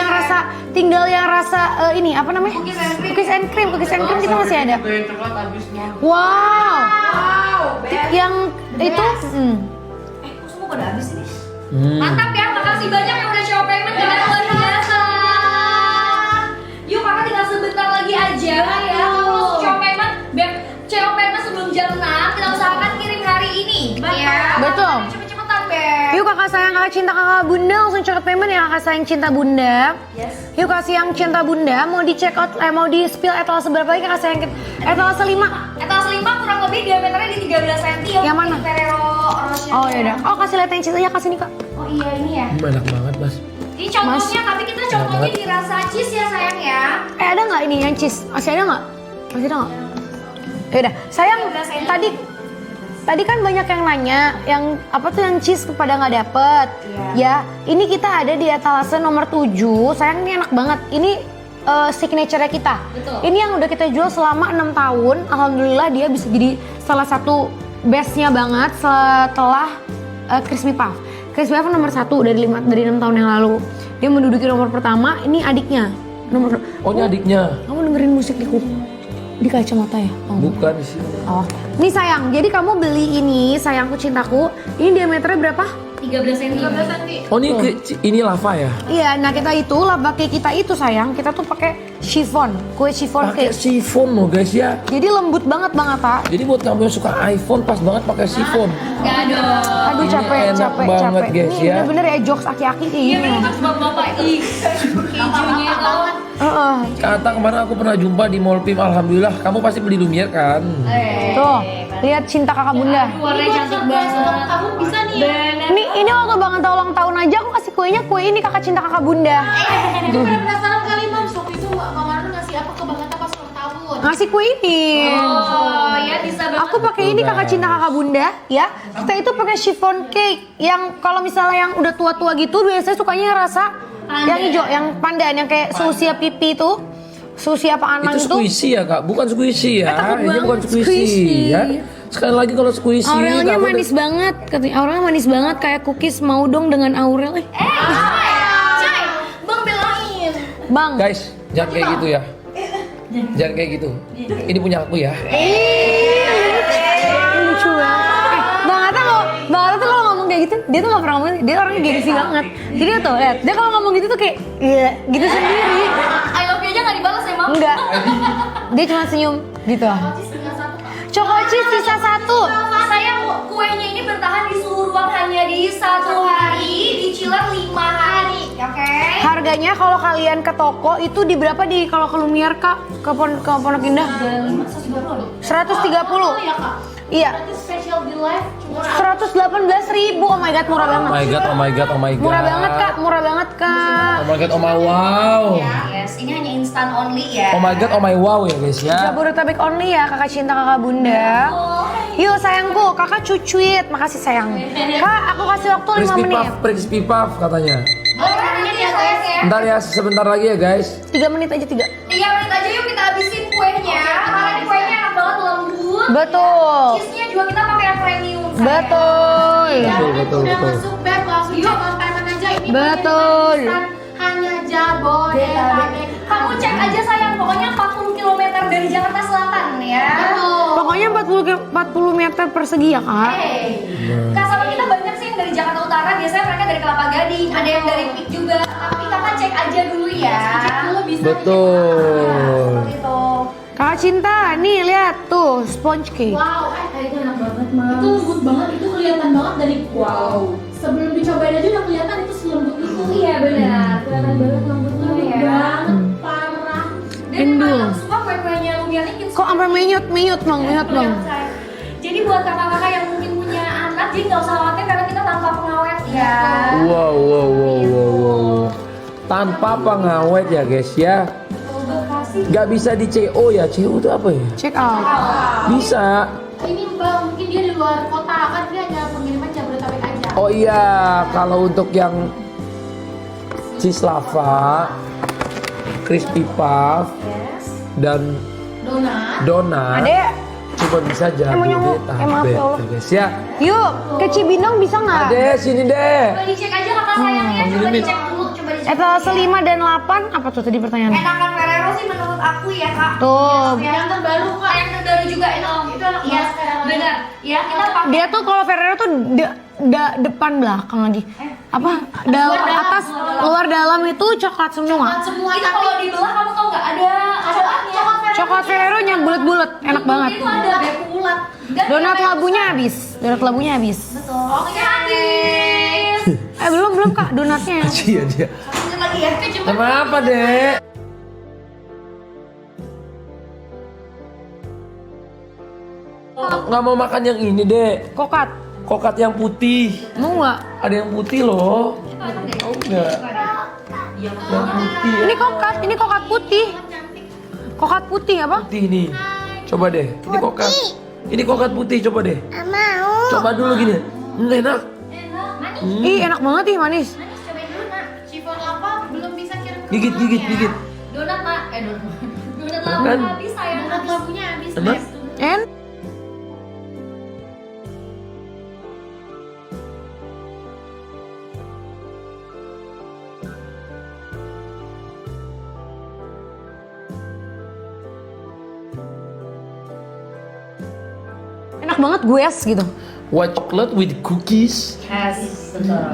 yang rasa ini apa namanya? Cookies and cream. Cookies and cream kita masih ada. Wow. Yang itu Kok semua pada habis ini? Mantap ya, makasih banyak yang udah coba payment dengan luar biasa. Yuk kakak tinggal sebentar lagi aja ya. Kalau langsung coba payment, coba payment sebelum jam 6 kita usahakan kirim hari ini. Ya. Betul. Cepet-cepetan Beb. Yuk kakak kakak sayang, kakak cinta, kakak bunda, langsung cepat payment ya kakak sayang cinta bunda. Yes. Yuk kasih yang cinta bunda, mau di check out, mau di spill etalase berapa lagi kakak sayang? Etalase 5. Etalase 5 kurang lebih diameternya di 13 cm ya. Yang mana? Ferrero Rocher. Oh yaudah, oh kasih lihat yang cinta ya kasih nih kak. Oh iya ini ya. Enak banget mas. Ini contohnya, tapi kita contohnya banget. di rasa cheese ya sayang ya. Ada nggak ini yang cheese? Masih ada nggak? Masih ada nggak? Yaudah, sayang tadi kan banyak yang nanya, yang apa tuh yang cheese pada nggak dapet. Ya, ini kita ada di etalase nomor 7. Sayang ini enak banget. Ini signature kita. Betul. Ini yang udah kita jual selama 6 tahun. Alhamdulillah dia bisa jadi salah satu bestnya banget setelah Crispy Puff. Crispy Puff nomor 1 dari 6 tahun yang lalu. Dia menduduki nomor pertama. Ini adiknya. Oh ini adiknya. Kamu dengerin musik di kacamata ya? Oh. Bukan di sini. Oh. Ini sayang, jadi kamu beli ini, sayangku cintaku. Ini diameternya berapa? 13 cm. Oh ini lava ya? Iya, nah kita itu lava cake kita itu sayang, kita tuh pakai chiffon, kue chiffon Pakai cake. chiffon loh guys ya. Jadi lembut banget Kak. Jadi buat kamu yang suka iPhone pas banget pakai chiffon. Gak ada. Aduh Ini capek, enak capek, banget, capek. guys, Ini ya. bener-bener ya jokes aki-aki Iya ini. bener kan bapak-bapak. Ih, kejunya itu. Heeh. Kata kemarin aku pernah jumpa di Mall Pim, alhamdulillah. Kamu pasti beli Lumiere kan? Tuh, lihat cinta kakak bunda. Warnanya cantik banget. Kamu bisa nih ya. Ini waktu banget ulang tahun aja aku kasih kuenya kue ini kakak cinta kakak bunda. Itu pada penasaran kali Mams, waktu itu Mama Manu ngasih apa ke Bang Atta pas ulang tahun? Ngasih kue ini. Oh ya bisa banget. Aku pakai ini kakak cinta kakak bunda ya. Kita itu pakai chiffon cake yang kalau misalnya yang udah tua-tua gitu biasanya sukanya rasa yang hijau, yang pandan, yang kayak seusia pipi itu, seusia Pak Anang Itu itu. squishy ya kak? Bukan squishy ya? takut Ini banget bukan squishy, squishy. ya. Sekali lagi kalau squishy Aurelnya kamu manis banget, katanya Aurelnya manis banget kayak cookies, mau dong dengan Aurel. Coy, Bang belain. Bang, Guys, jangan kayak gitu ya. Jangan kayak gitu. Ini punya aku ya. lucu banget. Bang Atta tuh kalau ngomong kayak gitu, dia tuh gak pernah ngomong, dia orangnya gengsi banget. Jadi dia tuh, lihat, dia kalau ngomong gitu tuh kayak, iya, gitu sendiri. I love you aja gak dibalas ya, Mam? Enggak, dia cuma senyum gitu. Choco cheese sisa 1. Sayang, kuenya ini bertahan di suhu ruang hanya di 1 hari, di chiller 5 hari, oke? Harganya kalau kalian ke toko itu di berapa di kalau ke Lumiere Kak? Ke Pondok Indah? 130. Iya. Special di live cuma 118.000. Oh my god, murah banget. Oh my god, oh my god, oh my god. Murah banget Kak, murah banget Kak. Oh my god, oh my wow. Yes, ini hanya instan only ya. Oh my god, oh my wow ya guys ya. Jabodetabek only ya kakak cinta kakak bunda. Yuk sayangku, kakak cucuit. Makasih sayang. Kak, aku kasih waktu 5 menit. Crispy puff katanya. Ini ya guys ya. Ntar ya, sebentar lagi ya guys. 3 menit aja 3. 3 menit aja yuk kita habisin kuenya. Karena ini kuenya enak banget, lembut. Betul. Cheese-nya juga kita pakai yang premium. sayang. Betul. Betul, udah betul. masuk beb langsung coba payment aja ini. Betul. Hanya Jabodetabek. Kamu cek aja sayang, pokoknya 40 km dari Jakarta Selatan ya. Pokoknya 40 meter persegi ya kak. Customer kita banyak sih yang dari Jakarta Utara, biasanya mereka dari Kelapa Gading, ada yang dari Pik juga. Tapi kakak cek aja dulu ya. Kalau bisa Betul. Seperti itu. Kakak cinta, nih lihat tuh sponge cake. wow, itu enak banget Mas. Itu lembut banget, itu kelihatan banget dari sebelum dicobain aja udah kelihatan itu selembut itu. Iya benar, kelihatan banget lembutnya Lembut ya. banget, parah. Dan Endul. emang suka kue-kuenya Lumiere ini Kok sampai menyut bang, menyut bang. Jadi buat kakak-kakak yang mungkin punya anak, jadi nggak usah khawatir karena kita tanpa pengawet ya. Wow, wow, wow, wow, wow. Tanpa pengawet ya guys ya. Gak bisa di CO ya, CO itu apa ya? Check out. Bisa. Ini Mbak, mungkin dia di luar kota kan dia hanya pengiriman Jabodetabek aja. Oh iya, kalau untuk yang cheese lava, crispy puff, dan donat, Adek, cuma bisa Emang nyamuk? Maaf Jabodetabek ya Allah. ya guys ya. yuk ke Cibinong bisa nggak? Ade, sini deh. Coba dicek aja kakak sayangnya, coba dicek dulu, coba dicek. Etalase 5 dan 8 apa tuh tadi pertanyaan? Enakan Ferrero sih menurut aku ya kak. Tuh, Yang terbaru Kak. Yang terbaru juga enak. Itu enak Iya, banget Ferrero. benar. Ya kita pakai. dia tuh kalau Ferrero tuh depan belakang lagi. Apa? Atas, luar dalam itu coklat semua. Semua Itu kalau dibelah kamu tau nggak ada coklatnya. Coklat Ferrero yang bulat-bulat, enak banget. Itu ada bulat. Dan Donat yang labunya habis. Donat labunya habis. betul. Oke habis. Belum Kak, donatnya. Iya dia. Lanjut lagi ya. Kenapa, Dek? Nggak mau makan yang ini, Dek. Kokat. Kokat yang putih. Mau nggak? Ada yang putih loh. Tahu nggak? Yang putih ya. Ini kokat putih. Kokat putih apa? Putih nih. Coba deh. Ini kokat. Ini kokat putih, coba deh. Mau. Coba dulu gini. Enak. Ih, enak banget ih, manis. Cobain dulu nak. Chiffon apa belum bisa kirim ke Gigit, rumahnya. gigit, gigit. Donat nak. Donat. Donat Kan? lama habis sayang. Donat labunya habis. Enak? En? Enak banget gues gitu. White chocolate with cookies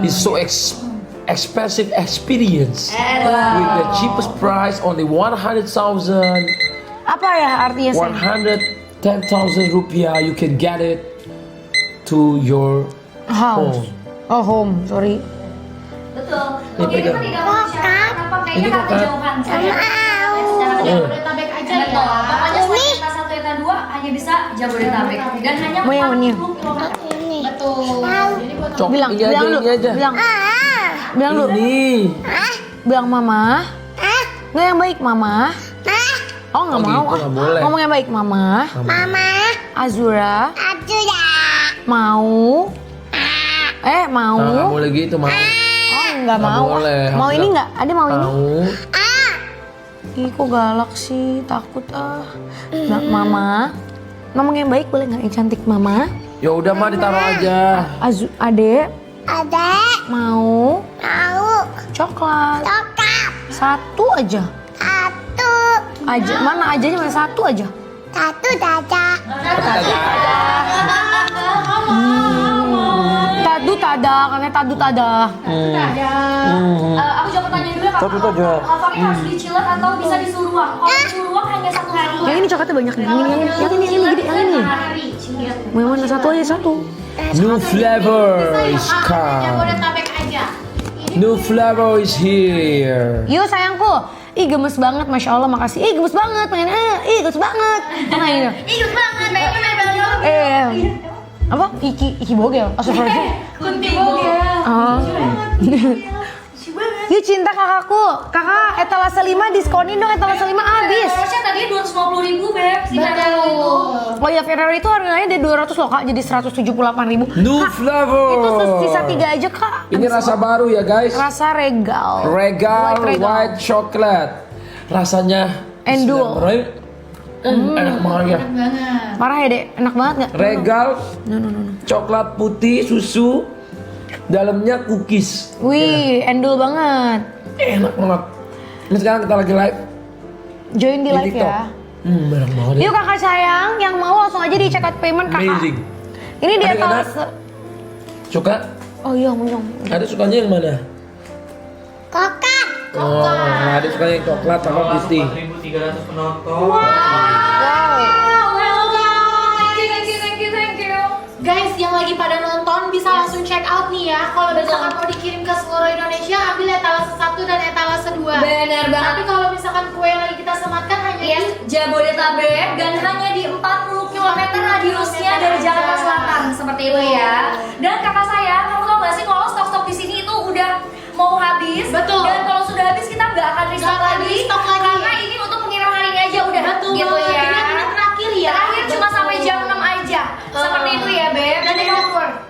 is so expensive experience. With the cheapest price, only 100,000, Apa ya artinya sih? 110,000 rupiah, you can get it to your House. home. Oh, home, sorry. Betul. Ini pegang. Pengiriman tidak manusia. Kenapa? Kayaknya Ini karena kokat. kejauhan saya. Secara Jabodetabek aja ya. Betul. Pokoknya selain ETA 1, ETA 2 hanya bisa Jabodetabek dan hanya Mau yang mana? 40 km. Ini. Betul. Jadi buat Cok, Bilang, ini aja, bilang dulu. ini aja. Bilang dulu. Ini. Bilang mama. Nggak yang baik mama. Oh nggak Oh, mau. gitu, nggak boleh. Ngomong yang baik mama. Mama. Azura. Aduh ya. Mau. Mau. Nah, nggak boleh gitu, mau. Oh nggak Nggak mau. boleh. Mau Harus ini bilang, nggak? Ada mau ini? Mau. Ih kok galak sih, takut Nah, mama. Ngomong yang baik boleh nggak? Yang cantik mama. Ya udah mah ditaruh aja. Adek. Ada. Mau Mau. coklat. Coklat. Satu aja. Satu. Aja. Mana ajanya mana satu aja. Satu dada. Tadu tada, karena tadu tada. Aku coba tanya dulu ya Kak. Satu saja. Alfanya harus dicilat atau bisa disuruh ruang? Kalau disuruh ruang hanya satu hari. Yang ini coklatnya banyak nih. Yang ini, gede, yang ini. Mau yang mana satu aja satu. New flavor is come. Jabodetabek aja. New flavor is here. Yuk sayangku. Ih gemes banget, masya Allah makasih. Ih gemes banget, pengen gemes banget. Nah ini. Ikut banget, pengen banget. Apa? Iki bogel. Astagfirullahaladzim. Kunti bogel. Oh. Yuk cinta kakakku. Kakak etalase 5 diskonin dong, etalase 5 habis. Harusnya tadi 250.000 Beb. Si Ferrero itu. Oh ya Ferrero itu harganya dari 200 loh kak, jadi 178.000. New flavor. Itu sisa 3 aja kak. Ini rasa baru ya guys. Rasa regal. Regal White regal. white chocolate. Rasanya Endul. enak banget ya. Parah ya dek, enak banget nggak? Regal No. coklat putih susu, dalamnya cookies. Wih, endul banget. Enak banget. Ini sekarang kita lagi live Join di di live TikTok. ya. Enak banget ya. Yuk kakak sayang, yang mau langsung aja di check out payment kakak. Amazing. Ini di Adik-adik. etalase. Suka? Oh iya, muncul. Ada sukanya yang mana? Kokak. Oh, ada sukanya yang coklat sama putih. 4.300 penonton. Thank you. Guys, yang lagi pada nonton bisa langsung check out nih ya. Kalau misalkan mau dikirim ke seluruh Indonesia, ambil etalase 1 dan etalase 2. Benar banget. Tapi kalau misalkan kue yang lagi kita sematkan hanya Yes, di Jabodetabek dan hanya di 40 km radiusnya dari Jakarta Selatan seperti itu ya. Dan kakak saya, kamu tau gak sih kalau stok-stok di sini itu udah mau habis. Betul. Dan kalau sudah habis kita nggak akan restock Nggak akan lagi. restock lagi. Karena ini untuk pengiriman hari ini aja udah Betul gitu banget. ya. Ini terakhir ya. Terakhir cuma sampai jam 6 aja. Seperti itu ya, Beb.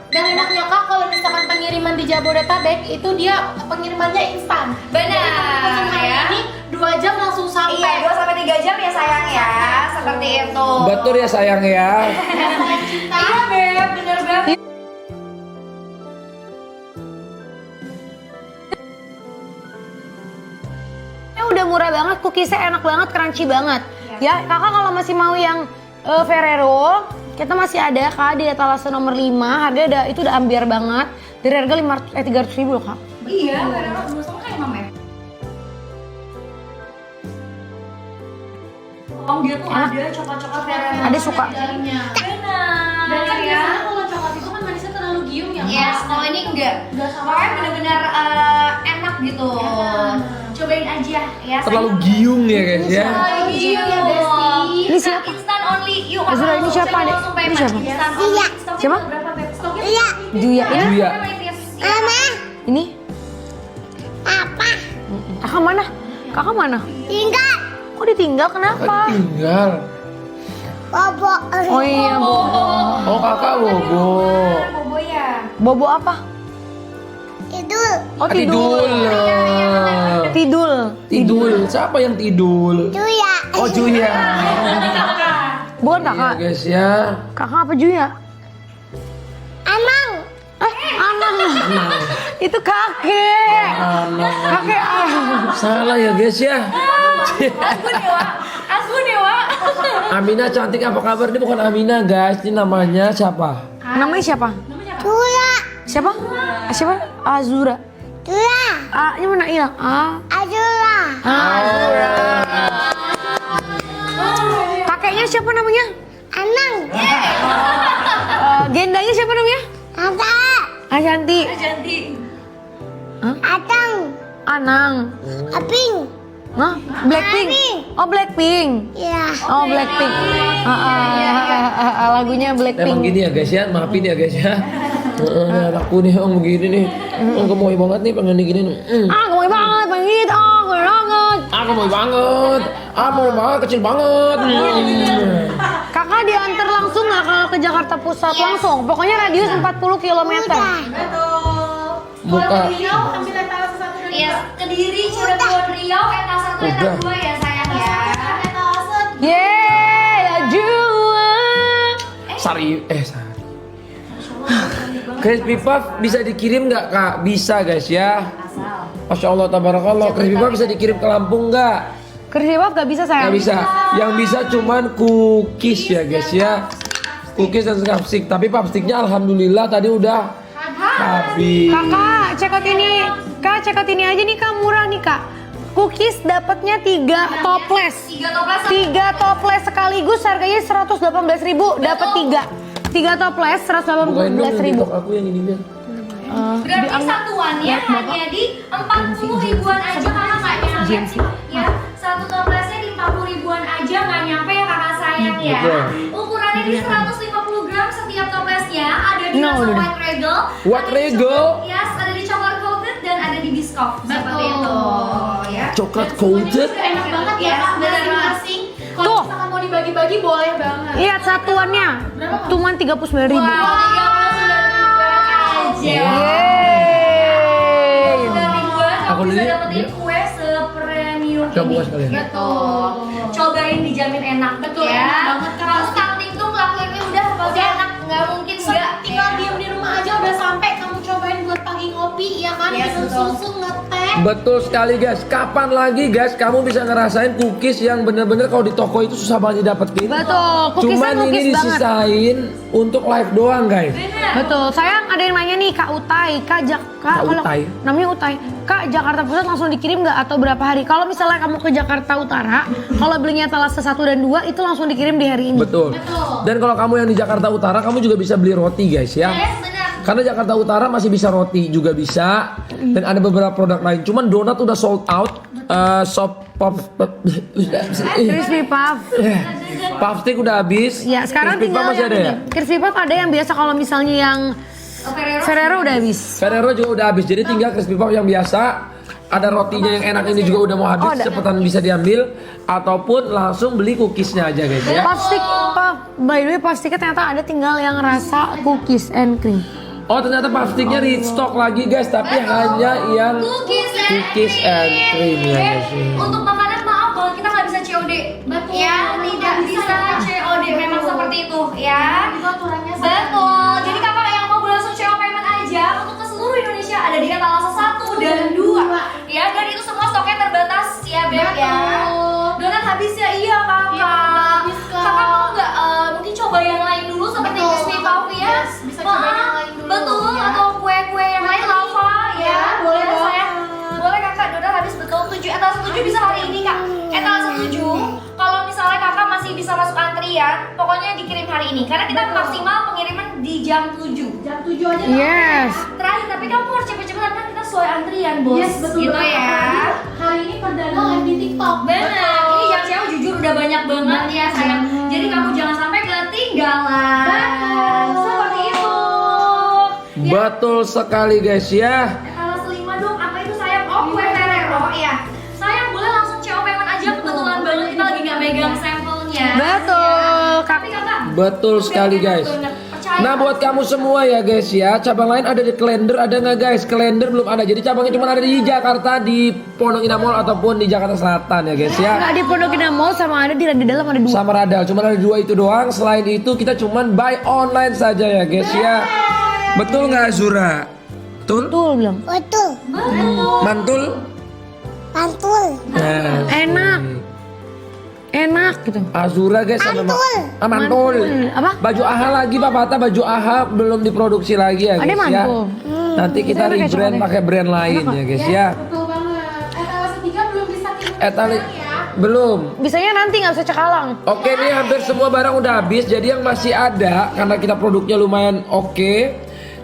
Dan enaknya kak kalau misalkan pengiriman di Jabodetabek itu dia pengirimannya instan. Benar, Pesan hari ya. ini 2 jam langsung sampai. Iya, 2 sampai 3 jam ya sayang ya. Seperti itu. Betul ya sayang ya. Sayang cinta. Iya, Beb. Bener banget. Ini udah murah banget, cookiesnya enak banget, crunchy banget. Ya, kakak kalau masih mau yang Ferrero, kita masih ada kak di etalase nomor 5. Harga itu udah ambiar banget. Dari harga 300.000 loh kak. Iya, Ferrero dulu sama kayak Mama ya. Oh, dia tuh ada coklat-coklat Ferrero. Ada suka. Dalamnya. Benar. Dan kan ya. biasanya kalau coklat itu kan manisnya terlalu giung ya. Yes, kalau ini enggak. Pokoknya bener-bener enak gitu. Cobain aja ya. Terlalu giung ya guys ya. Giung ya Ini siapa? Instan only. Yuk. Azura, ini siapa, Dek? Ini siapa? Iya. Siapa? Iya. Juya ya? Juya. Mama. Ini? Apa? Kakak mana? Kakak mana? Tinggal. Kok ditinggal? Kenapa? Tinggal. Bobo. Oh iya, Bobo. Oh kakak bobo. Bobo ya. Bobo apa? Tidur. Oh, tidul. Tidul. Tidul. Siapa yang tidul? Juya. Oh Juya. Bukan Iya kakak. guys ya. Kakak apa Juya? Amang. Anang. Itu kakek. Kakek. Salah ya guys ya. Asbun dewa. Amina cantik apa kabar? Ini bukan Amina guys. Ini namanya siapa? Namanya siapa? Juya. Siapa? Siapa? Azura. Juya. A, ini mana hilang? A. Azura. Azura. Kakeknya siapa namanya? Amang. Gendanya siapa namanya? Ada. Ashanti. Atang. Anang. Aping. Hah? Blackpink. Oh Blackpink. Iya. Oh Blackpink. Lagunya Emang Blackpink. gini ya guys ya. Maafin ya guys ya. Anakku nih om begini nih. Gemoy banget nih pengen digini nih. Gemoy banget, pengen gitu. Gemoy banget. Gemoy banget. Gemoy banget, kecil banget. Kakak diantar langsung nggak kalau ke Jakarta Pusat langsung? Pokoknya radius 40 km. Buka. Riau ambil etalase 1 dan 2. Iya, Kediri, Cirebon, Riau, etalase 1, Udah. etalase 2 ya sayang ya. Etalase Yeay, Ajua. Sari. Crispy Puff bisa dikirim nggak kak? Bisa guys ya. Masya Allah tabarakallah. Crispy Puff bisa dikirim ke Lampung nggak? Crispy Puff gak bisa sayang? Nggak bisa. Yang bisa cuman cookies ya guys ya. Cookies dan chopstick. Tapi chopsticknya alhamdulillah tadi udah habis. Kakak, check out ini. Kak, check out ini aja nih kak, murah nih kak. Cookies dapatnya 3 toples. 3 toples sekaligus harganya 118.000, dapat 3. 3 toples Bukain dong yang 118.000. TikTok aku yang ini biar. Berarti satuannya hanya di 40 ribuan aja kakak nggak nyampe ya. Satu toplesnya di 40 ribuan aja nggak nyampe ya kakak sayang ya. Betul. Ukurannya di 150 gram setiap toplesnya. Ada di rasa udah. white regal. White ada di Regal? coklat- Yes, ada di coklat coated dan ada di biscoff. Seperti itu ya. Coklat coated. enak banget ya Kak, masing-masing. Kalau Tuh. misalkan mau dibagi-bagi boleh banget. Lihat satuannya, cuman 39.000. Wow, 39 ribuan aja. Yeay. 39 ribuan Aku kamu bisa lihat, dapetin kue sepremium Coba ini. buka sekalian. Betul. Cobain dijamin enak. Betul, ya. enak banget, Kak. Kalau starting tuh ngelakuinnya udah pasti enak, nggak mungkin enggak. Tinggal diam di rumah aja udah sampai kamu cobain buat pagi ngopi ya kan, Yes, minum betul. susu ngeteh. Betul sekali guys. Kapan lagi guys kamu bisa ngerasain cookies yang bener-bener kalau di toko itu susah banget didapetin. Betul, cookiesnya Cuman ini cookies banget. disisain untuk live doang guys. Betul, sayang ada yang nanya nih Kak Utai, Kak kalau Utai? namanya Utai, Kak Jakarta Pusat langsung dikirim nggak atau berapa hari? Kalau misalnya kamu ke Jakarta Utara, kalau belinya etalase 1 dan 2 itu langsung dikirim di hari ini. Betul. Dan kalau kamu yang di Jakarta Utara kamu juga bisa beli roti guys ya. Yes, benar. Karena Jakarta Utara masih bisa roti juga bisa dan ada beberapa produk lain. Cuman donat udah sold out. Sop pop Crispy Puff. puff stick udah habis. Ya sekarang Crispy Puff tinggal masih yang ada ya. ini. Crispy Puff ada yang biasa kalau misalnya yang Ferrero udah habis. Ferrero juga udah habis. Jadi tinggal crispy puff yang biasa. Ada rotinya yang enak ini juga udah mau habis. Oh, ada. Cepetan bisa diambil ataupun langsung beli cookiesnya aja guys ya. Puff stick, Puff. By the way, Puff sticknya ternyata ada tinggal yang rasa cookies and cream. Oh ternyata puff sticknya restock lagi guys, tapi hanya yang cookies and cream ya guys. Untuk makanan maaf banget kita nggak bisa COD. Betul. Ya, tidak bisa COD. Memang seperti itu ya. Itu aturannya Betul. Jadi kakak yang mau langsung CO payment aja untuk ke seluruh Indonesia ada di etalase 1 dan 2. Ya, dan itu semua stoknya terbatas ya, Beb ya. Donat habis ya, iya kakak. Iya, udah habis, Kak. Kakak mau nggak mungkin coba yang lain dulu seperti Betul. crispy puff ya? Yes, bisa cobain yang lain dulu, Betul, ya. atau kue-kue yang lain lava ya. boleh Ya, banget. sayang. Boleh kakak, donat habis betul 7. Etalase 7 bisa hari ini kak. Etalase 7 kalau misalnya kakak masih bisa masuk antrian pokoknya dikirim hari ini karena kita maksimal pengiriman di jam 7. Jam 7 aja. Yes. Terakhir, tapi kamu harus cepet-cepetan kan kita sesuai antrian, Bos. Yes, betul gitu banget. ya. Hari ini perdana live di TikTok. Benar. Ini jam siapa jujur udah banyak banget ya sayang. Jadi kamu jangan sampai ketinggalan. Seperti itu. Ya. Betul sekali guys ya. Kalau selima dong, apa itu sayang? Oh, kue Ferrero ya. Sayang boleh langsung CO payment aja, kebetulan banget kita lagi nggak megang sampelnya. Betul, Tapi kakak. Betul sekali guys. Percaya. Nah buat kamu semua ya guys ya, cabang lain ada di Klender ada nggak guys? Klender belum ada, jadi cabangnya cuma ada di Jakarta di Pondok Indah Mall ataupun di Jakarta Selatan ya guys ya. Nggak di Pondok Indah Mall sama ada di dalam ada 2. Sama Radal, cuma ada 2 itu doang. Selain itu kita cuman buy online saja ya guys ya. Betul nggak Zura? Betul? Betul belum? Betul. Mantul? Mantul. Nah, Enak. Enak gitu. Azura guys sama Mantul. mantul. Apa? Baju AHA lagi Pak Bata, baju AHA belum diproduksi lagi ya Ada guys ya. mantul. Nanti kita Saya pakai rebrand coklatnya. pakai brand lain ya guys ya. Betul banget. Etalase 3 belum bisa kirim Etali sekarang ya. belum. Bisanya nanti nggak bisa cekalang. Oke nih hampir semua barang udah habis. Jadi yang masih ada karena kita produknya lumayan oke.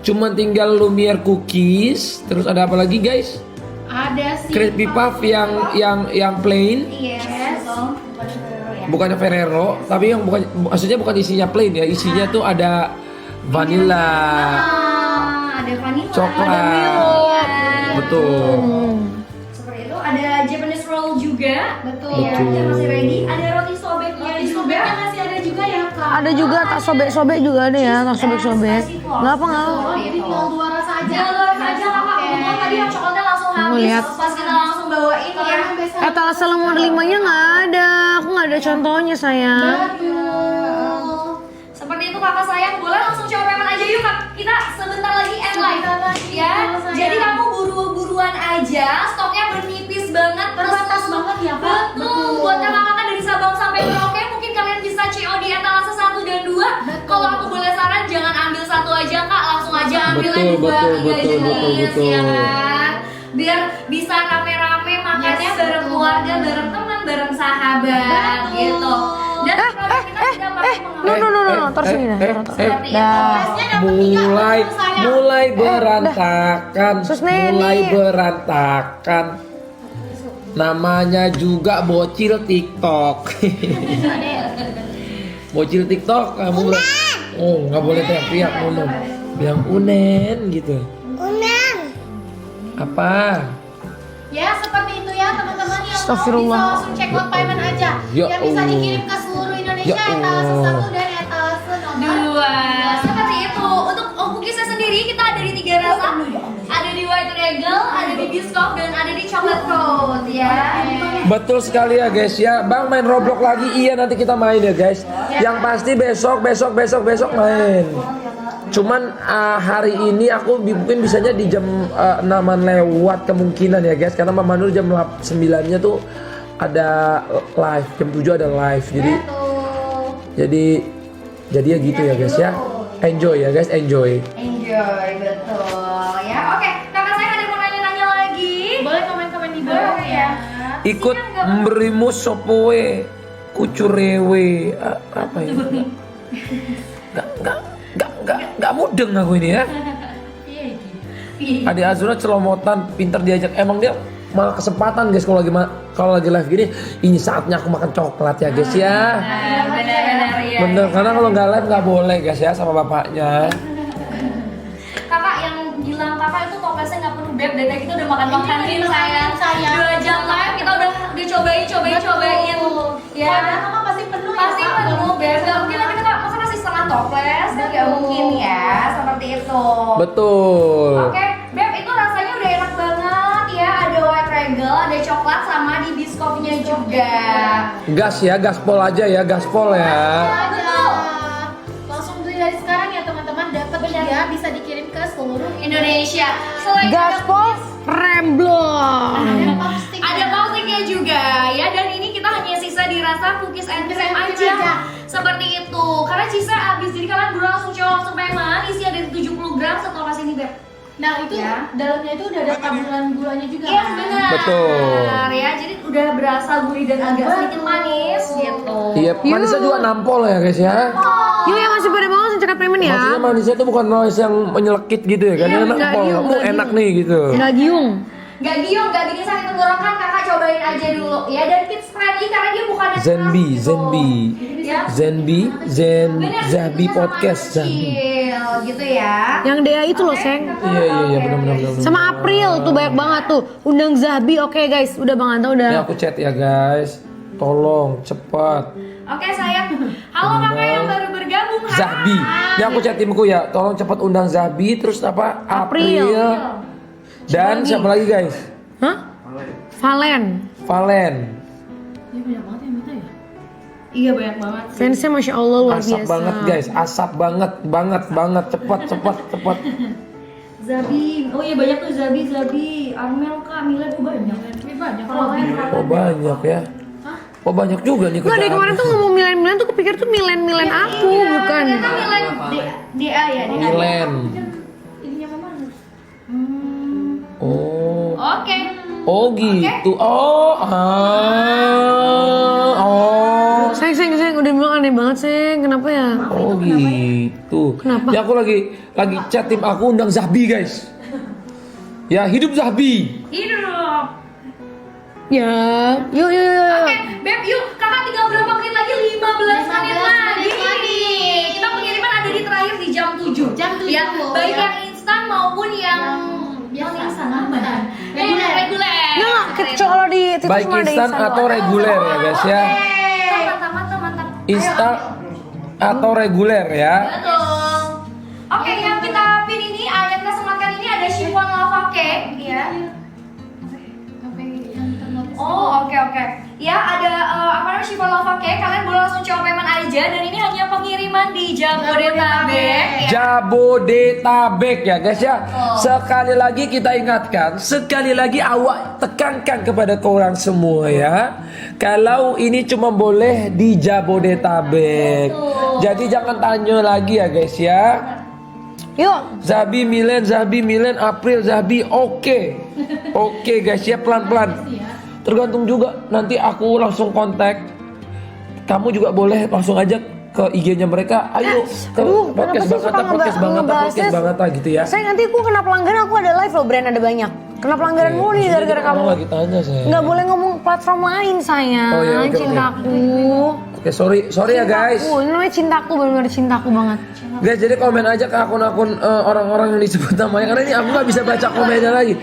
Cuman tinggal Lumiere cookies. Terus ada apa lagi guys? Ada sih. Crispy puff yang plain. Yes. Bukannya Ferrero, tapi yang bukan maksudnya bukan isinya plain ya. Isinya tuh ada vanilla, Ada vanilla. coklat. Betul. Seperti itu. Ada Japanese roll juga. Betul. Ya. Betul. Kita masih ready. Ada roti sobeknya Roti juga. sobeknya masih ada juga ya kak. Ada juga tak sobek-sobek juga ada ya, tak sobek-sobek. Nggak apa nggak apa. Oh, jadi tinggal 2 rasa aja. Jangan aja kakak. Kebetulan tadi yang coklatnya langsung habis. lihat. Pas kita langsung bawain ya. Etalase lemon 5-nya nggak ada. Aku nggak ada contohnya sayang. Seperti itu kakak sayang, boleh langsung coba payment aja yuk kak. Kita sebentar lagi end live ya. Jadi kamu buru-buruan aja, stoknya bernipis banget, Terbatas banget ya kak. Betul. Buat kakak-kakak dari Sabang sampai Merauke, mungkin kalian bisa COD etalase 1 dan 2. Kalau aku boleh saran, jangan ambil 1 aja kak, langsung aja ambil Betul, 2, 3 betul, jenis betul. ya kan. Biar bisa rame-rame makannya bareng keluarga, bareng teman, bareng sahabat gitu. Dan produk kita tidak pakai No, terus ini nah. seperti itu. Dah. mulai berantakan, Sus Neni. mulai berantakan. Namanya juga bocil TikTok. Bocil TikTok kamu oh nggak boleh teriak-teriak ngomong. Bilang unen gitu. Unang. Apa? Ya seperti itu ya teman-teman yang mau bisa Astagfirullah. langsung check out payment aja. Ya Yang bisa Allah. dikirim ke seluruh Indonesia Ya etalase Allah. 1 dan etalase nomor 2. Seperti itu. Untuk cookiesnya sendiri kita ada di 3 rasa. Ada di white regal, ada di biscoff dan ada di chocolate coat ya. Betul sekali ya guys ya. Bang main Roblox lagi, iya nanti kita main ya guys. Yang pasti besok main. Cuman hari ini aku mungkin bisanya di jam 6-an lewat kemungkinan ya guys. Karena Mama Nur jam 9-nya tuh ada live, jam 7 ada live. Jadi ya gitu ya guys ya. Enjoy ya guys, enjoy. Enjoy, betul ya. Oke, kakak saya ada yang mau nanya-nanya lagi. Boleh komen-komen di bawah ya. Ikut mberimus sopowe kucurewe apa ya? Gak mudeng aku ini ya. Adik Azura celomotan, pinter diajak. Emang dia malah kesempatan guys kalau lagi live gini. Ini saatnya aku makan coklat ya guys ya. Benar-benar ya. Bener, karena kalau nggak live nggak boleh guys ya sama bapaknya. Kakak yang bilang kakak itu toplesnya nggak penuh beb, dan kita udah makan sayang. 2 jam live kita udah cobain. Ya. Padahal mah pasti penuh ya. Pasti Kak. penuh beb. Gak mungkin nanti kita masa kasih setengah toples kan nggak mungkin ya, seperti itu. Betul. Oke, beb itu rasanya udah enak banget ya. Ada white regal, ada coklat sama di biscoffnya juga. Gas ya, gaspol aja ya, gaspol ya. Betul. Langsung beli dari sekarang ya teman-teman. Dapat ya, bisa dikirim ke seluruh Indonesia. Selain Gaspol Remblong. Ada popstick. ada paustiknya juga ya, dan ini kita hanya sisa dirasa cookies and cream aja. Seperti itu. Karena sisa habis, jadi kalian buru langsung payment. Isi ada 70 gram setelah ini beb. Nah itu dalamnya itu udah ada taburan gulanya juga. Iya kan? benar. Betul. Ya, jadi udah berasa gurih dan agak sedikit manis gitu. Iya, manisnya juga nampol ya guys ya. Yuk yang masih pada mau langsung cekat payment ya. Maksudnya manisnya tuh bukan manis yang menyelekit gitu ya kan? Iya, Enak nggak pol, giung, kamu nggak enak giung. nih gitu. Nggak giung. Gak giung, gak bikin sakit tenggorokan, kakak cobain aja dulu ya. Dan kids friendly karena dia bukan yang Zenbi, keras gitu. Zenbi, Ya. Zenbi, Bener, Zabi sama podcast, anak Zabi. kecil, gitu ya. Yang Dea itu loh, Seng. Iya benar. Sama April tuh banyak banget tuh. Undang Zabi, oke guys. Udah Bang Anta udah. Ya aku chat ya guys, tolong cepat. Oke sayang. Halo kakak yang baru bergabung. Hai. Zabi, ya aku chat timku ya, tolong cepat undang Zabi, terus apa? April. Dan siapa lagi guys? Hah? Valen. Valen. Iya banyak banget. Fansnya Masya Allah luar Asap biasa. banget guys, asap banget, cepat. Zabi, oh iya banyak tuh Zabi, Armel kak, Milen, banyak. Ini banyak Oh banyak ya. Oh banyak juga nih Nggak, dari kerjaan. kemarin tuh ngomong Milen tuh kepikir tuh Milen aku, bukan. Ternyata Milen DA ya, DA. Milen. Ininya mama. Oh. Oke. Oh gitu. Oh. Seng, udah bilang aneh banget, Seng. Kenapa ya? Oh gitu. Kenapa? Ya aku lagi chat tim aku undang Zabi guys. Ya hidup Zabi. Hidup. Ya, yuk. Oke, Beb, yuk kakak tinggal berapa menit lagi? 15 menit lagi. Kita pengiriman ada di terakhir di jam 7. Jam 7, Ya, baik ya. yang instan maupun yang biasa. instan apa? Reguler. Nggak, kalau di Titus Baik mah ada instan atau reguler ya guys ya. Mantap. Instan atau reguler ya. Betul. Oke, yang kita pin ini, yang kita sematkan ini ada chiffon lava cake, ya. Oh, oke. Ya, ada chiffon lava cake. Kalian boleh langsung coba payment aja. Dan ini hanya pengiriman di Jabodetabek. Ya. Jabodetabek ya guys ya. Sekali lagi kita ingatkan, sekali lagi awak tekankan kepada korang semua ya. Kalau ini cuma boleh di Jabodetabek. Jadi jangan tanya lagi ya guys ya. Yuk. Zabi Milen, April, Zabi, oke guys ya, pelan-pelan. Tergantung juga, nanti aku langsung kontak. Kamu juga boleh langsung aja ke IG-nya mereka. Ayo ke podcast banget gitu ya. Saya nanti aku kena pelanggaran, aku ada live loh, brand ada banyak. Kena pelanggaran mulu nih gara-gara kamu. Lagi tanya saya. Nggak boleh ngomong platform lain sayang. Oh, iya, oke. Cintaku. Oke, sorry ya guys. Ini namanya cintaku, benar-benar cintaku banget. Guys, jadi komen aja ke akun-akun orang-orang yang disebut namanya, karena ini aku nggak bisa baca komennya lagi.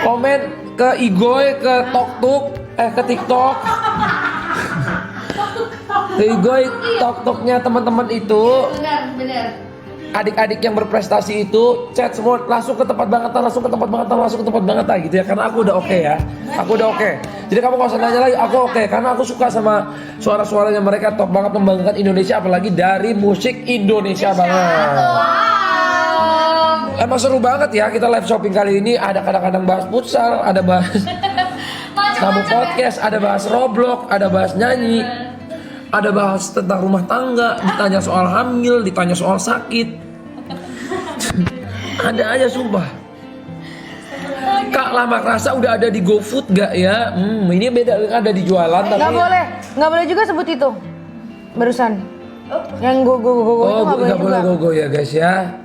Komen ke Igoy, ke Toktuk, ke TikTok. Ke Igoy, Toktoknya teman-teman itu. Benar. Adik-adik yang berprestasi itu chat semua langsung ke tempat bangetan gitu ya, karena aku udah oke ya. Aku udah oke. Jadi kamu gak usah nanya lagi, aku oke karena aku suka sama suara-suaranya mereka, top banget membanggakan Indonesia, apalagi dari musik Indonesia banget. Emang seru banget ya kita live shopping kali ini, ada kadang-kadang bahas futsal, ada bahas tamu podcast, ada bahas Roblox, ada bahas nyanyi. Ada bahas tentang rumah tangga, ditanya soal hamil, ditanya soal sakit. Ada aja sumpah. Kak Lama Rasa udah ada di GoFood gak ya? Ini beda dengan ada di jualan tapi Nggak boleh juga sebut itu. Barusan. Yang go oh, itu gak boleh go ya guys ya.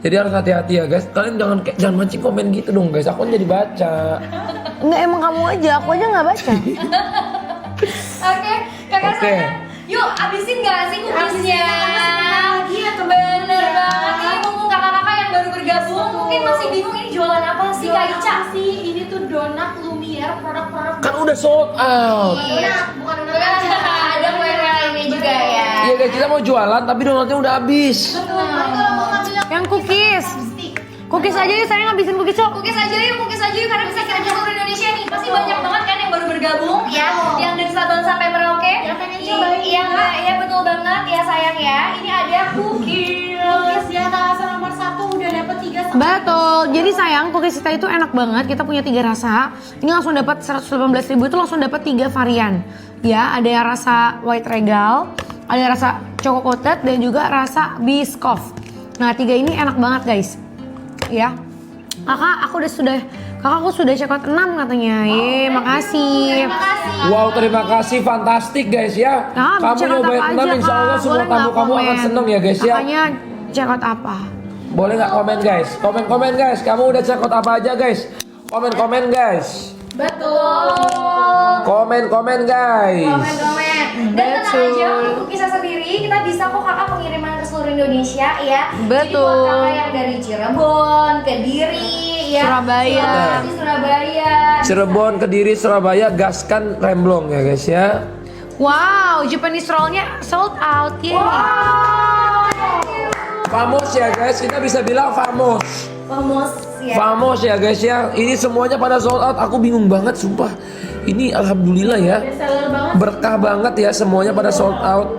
Jadi harus hati-hati ya guys. Kalian jangan mancing komen gitu dong guys. Aku jadi baca. Enggak, emang kamu aja, aku aja nggak baca. Oke, kakak Oke. sayang. Yuk, abisin gak sih cookiesnya? Bener banget nih, mumpung kakak-kakak yang baru bergabung mungkin masih bingung ini jualan apa sih Kak Ica? Ini tuh donat Lumiere, produk-produk Kan udah sold out. bukan donat. Ada kue ini juga ya. Iya guys, kita mau jualan tapi donatnya udah habis. Yang cookies. Cookies aja yuk, saya ngabisin cookies yuk. Cookies aja yuk karena bisa kita seluruh Indonesia nih. Pasti banyak banget kan yang baru bergabung ya. Yang dari Sabang sampai Merauke. Yang pengen cobain. Iya Kak, iya betul banget ya sayang ya. Ini ada cookies. Ya etalase nomor 1 udah dapet 3 Betul. Jadi sayang, cookies kita itu enak banget. Kita punya 3 rasa. Ini langsung dapat 118.000 itu langsung dapat 3 varian. Ya, ada yang rasa white regal, ada yang rasa choco coated dan juga rasa biscoff. Nah, 3 ini enak banget guys. Ya. Kakak aku sudah check out 6 katanya. Makasih. Wow, terima kasih, fantastik guys ya. Nah, Kamu check out nyobain apa 6, aja, insya Allah Kak? semua Boleh tamu nggak kamu akan komen? seneng ya guys ya. Kakaknya check out apa? Boleh nggak komen guys? Komen guys, kamu udah check out apa aja guys? Komen guys. Betul. Komen guys. Komen. Dan tenang aja untuk kisah sendiri kita bisa kok kakak pengiriman ke seluruh Indonesia ya. Jadi Betul. buat kakak yang dari Cirebon, Kediri, ya. Surabaya. Sulawesi, Surabaya. Cirebon, Kediri, Surabaya, gaskan Remblong ya guys ya. Wow, Japanese roll-nya sold out ya. Famos ya guys, kita bisa bilang famos. Famos ya. Famos ya guys ya. Ini semuanya pada sold out. Aku bingung banget sumpah. Ini alhamdulillah ya. Berkah banget ya semuanya pada sold out.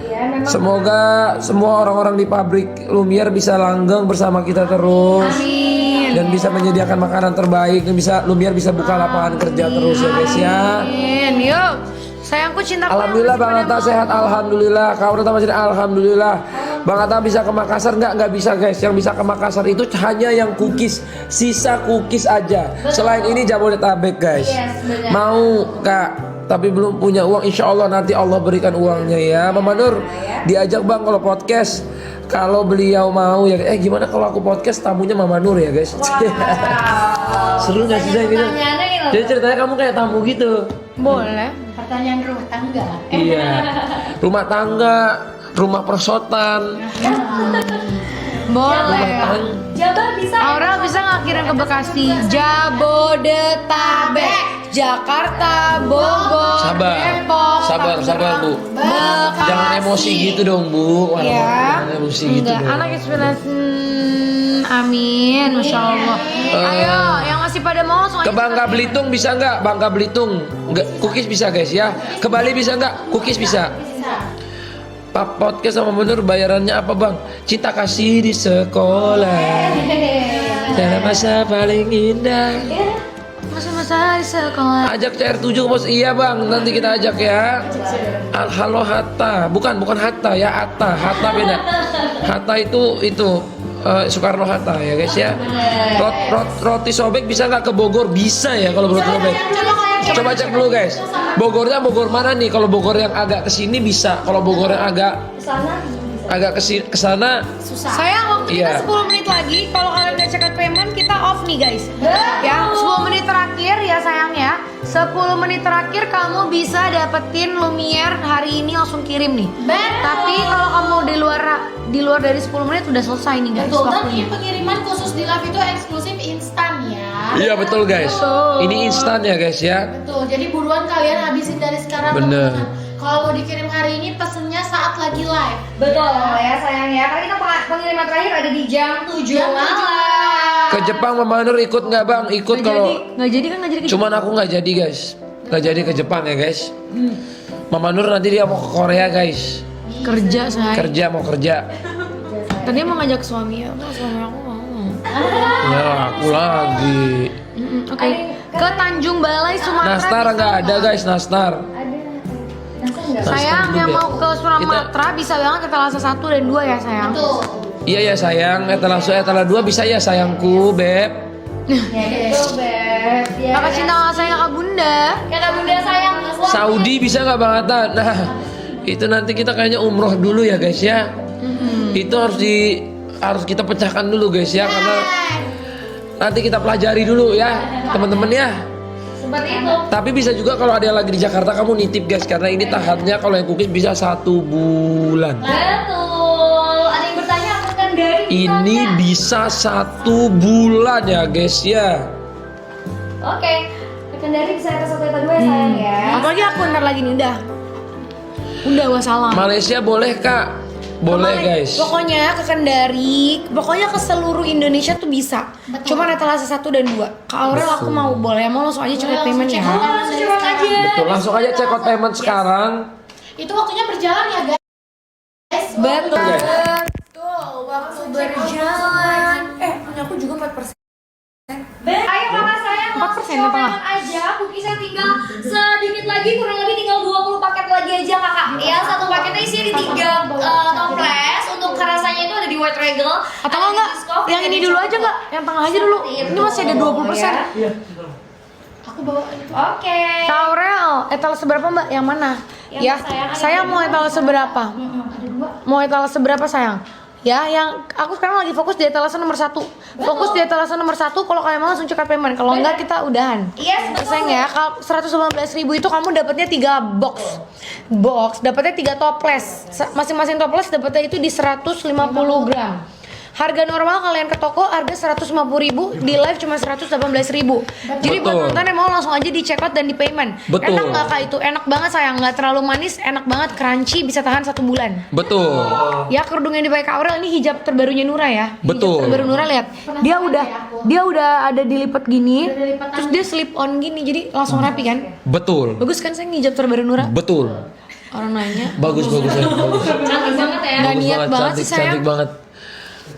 Ya, memang Semoga semua orang-orang di pabrik Lumiere bisa langgeng bersama kita terus. Amin. Dan bisa menyediakan makanan terbaik dan Lumiere bisa buka lapangan kerja terus ya guys ya. Amin. Yuk. Sayangku cintaku. Alhamdulillah Bang Atta sehat, alhamdulillah. Kau pertama sini alhamdulillah. Bang Atta bisa ke Makassar nggak bisa guys. Yang bisa ke Makassar itu hanya yang cookies, sisa cookies aja. Selain ini Jabodetabek guys. Yes, benar. Mau Kak, tapi belum punya uang. Insya Allah nanti Allah berikan uangnya ya. Mama Nur diajak Bang kalau podcast. Kalau beliau mau ya, gimana kalau aku podcast tamunya Mama Nur ya guys? Seru nggak sih saya gitu? Jadi ceritanya kamu kayak tamu gitu. Boleh. Pertanyaan rumah tangga. Iya. Rumah tangga, rumah persotan. Boleh. Jabar bisa. Aurel bisa nggak kirim ke Bekasi? Jabodetabek, Jakarta, Bogor, Depok. Sabar Bu. Bekasi. Jangan emosi gitu dong Bu. Wah, Ya. jangan emosi gitu Enggak, dong. anak inspirasi. Amin, masya Allah. Ayo, yang masih pada mau langsung Ke aja Bangka subscribe. Belitung bisa nggak? Bangka Belitung, nggak cookies bisa guys ya. Ke Bali bisa nggak? Cookies bisa. Pak podcast sama Menur bayarannya apa Bang? Cinta kasih di sekolah. Dalam masa paling indah. Masa-masa di sekolah. Ajak CR7 bos. Iya Bang, nanti kita ajak ya. Halo Hatta, bukan Hatta ya, Hatta beda. Hatta itu Soekarno Hatta ya guys ya. Roti sobek bisa nggak ke Bogor? Bisa ya kalau roti sobek. Coba cek dulu guys. Bogornya Bogor mana nih? Kalau Bogor yang agak kesini bisa. Kalau Bogor yang agak kesana Sayang, waktu Iya. kita 10 menit lagi. Kalau kalian udah check out payment, kita off nih guys. Ya, 10 menit terakhir ya sayang ya. 10 menit terakhir kamu bisa dapetin Lumiere hari ini langsung kirim nih. Tapi kalau kamu di luar dari 10 menit udah selesai nih guys Betul, dan waktunya. ini pengiriman khusus di live itu eksklusif instan ya. Iya betul guys. Ini instan ya guys ya. Betul, jadi buruan kalian habisin dari sekarang. Bener. teman-teman. Kalau mau dikirim hari ini pesennya saat lagi live. Betul ya sayang ya. Karena kita pengiriman terakhir ada di jam 7 malam. Ke Jepang Mama Nur ikut nggak Bang? Ikut kalau Nggak jadi kan nggak jadi. cuman aku nggak jadi guys. Nggak jadi ke Jepang ya guys. Mama Nur nanti dia mau ke Korea guys. Kerja saya. Mau kerja. Tadi mau ngajak suami ya, suami aku mau. Ya aku lagi. Oke. Ke Tanjung Balai Sumatera. Nastar bisa nggak ada guys, Nastar. Sayang belum yang ya? mau ke Sumatera bisa banget ke Talasa 1 dan 2 ya sayang. Betul. Iya ya sayang, etala 2 bisa ya sayangku, Beb. Betul Beb. Ya. Kakak cinta kakak sayang kakak bunda. Kakak bunda sayang. Saudi bisa nggak Bang Atta? Nah, itu nanti kita kayaknya umroh dulu ya guys ya. Itu harus kita pecahkan dulu guys ya, karena nanti kita pelajari dulu ya teman-teman ya. Seperti itu. Tapi bisa juga kalau ada yang lagi di Jakarta kamu nitip guys, karena ini tahapnya kalau yang cookies bisa 1 bulan. Betul. Ada yang bertanya akan dari Ini bisa 1 bulan ya guys ya. Oke. Akan dari bisa ke 1 atau 2 ya sayang ya. Apalagi aku ntar lagi nih udah. Udah wassalam. Malaysia boleh Kak? Boleh guys. Pokoknya ke Kendari, pokoknya ke seluruh Indonesia tuh bisa. Cuma etalase 1 dan 2. Kak Aurel aku mau boleh, mau langsung aja check out payment ya. Langsung coba aja. Betul, langsung aja check out payment sekarang. Itu waktunya berjalan ya guys. Betul. Oke. Betul, waktu berjalan. Punya aku juga 4%. Ayo kakak sayang 4% langsung apa nggak? coba aja. Cookiesnya tinggal sedikit lagi, kurang lebih tinggal 20 paket lagi aja kakak. Ya, satu paketnya isinya di 3 toples. Untuk rasanya itu ada di White Regal. Atau enggak, yang ini dulu aja enggak? Yang tengah aja dulu. Ini masih ada 20%. Aku bawa itu. Oke. Kak Aurel, etalase berapa Mbak? Yang mana? Yang Ya, sayang ada saya mau etalase berapa? Mau etalase berapa sayang? Ya, yang aku sekarang lagi fokus di etalase nomor 1. Fokus di etalase nomor 1. Kalau kalian mau langsung cekat payment. Kalau enggak kita udahan. Yes, betul. Sayang ya, kalau 118.000 itu kamu dapatnya 3 box. Dapatnya 3 toples. Masing-masing toples dapatnya itu di 150 gram. Harga normal kalian ke toko harga 150.000, di live cuma 118.000. Jadi buat Betul. nonton yang mau langsung aja di check out dan di payment. Betul. Enak nggak Kak itu? Enak banget sayang, nggak terlalu manis, enak banget, crunchy, bisa tahan 1 bulan. Betul. Ya kerudung yang dipakai Kak Aurel ini hijab terbarunya Nura ya. Betul. Hijab terbaru Nura lihat. Dia udah ada dilipat gini, terus dia slip on gini, jadi langsung rapi kan? Betul. Bagus kan sayang hijab terbaru Nura? Betul. Orang nanya. Bagus ya, bagus. Cantik banget ya. Nggak niat banget sih sayang. Cantik banget.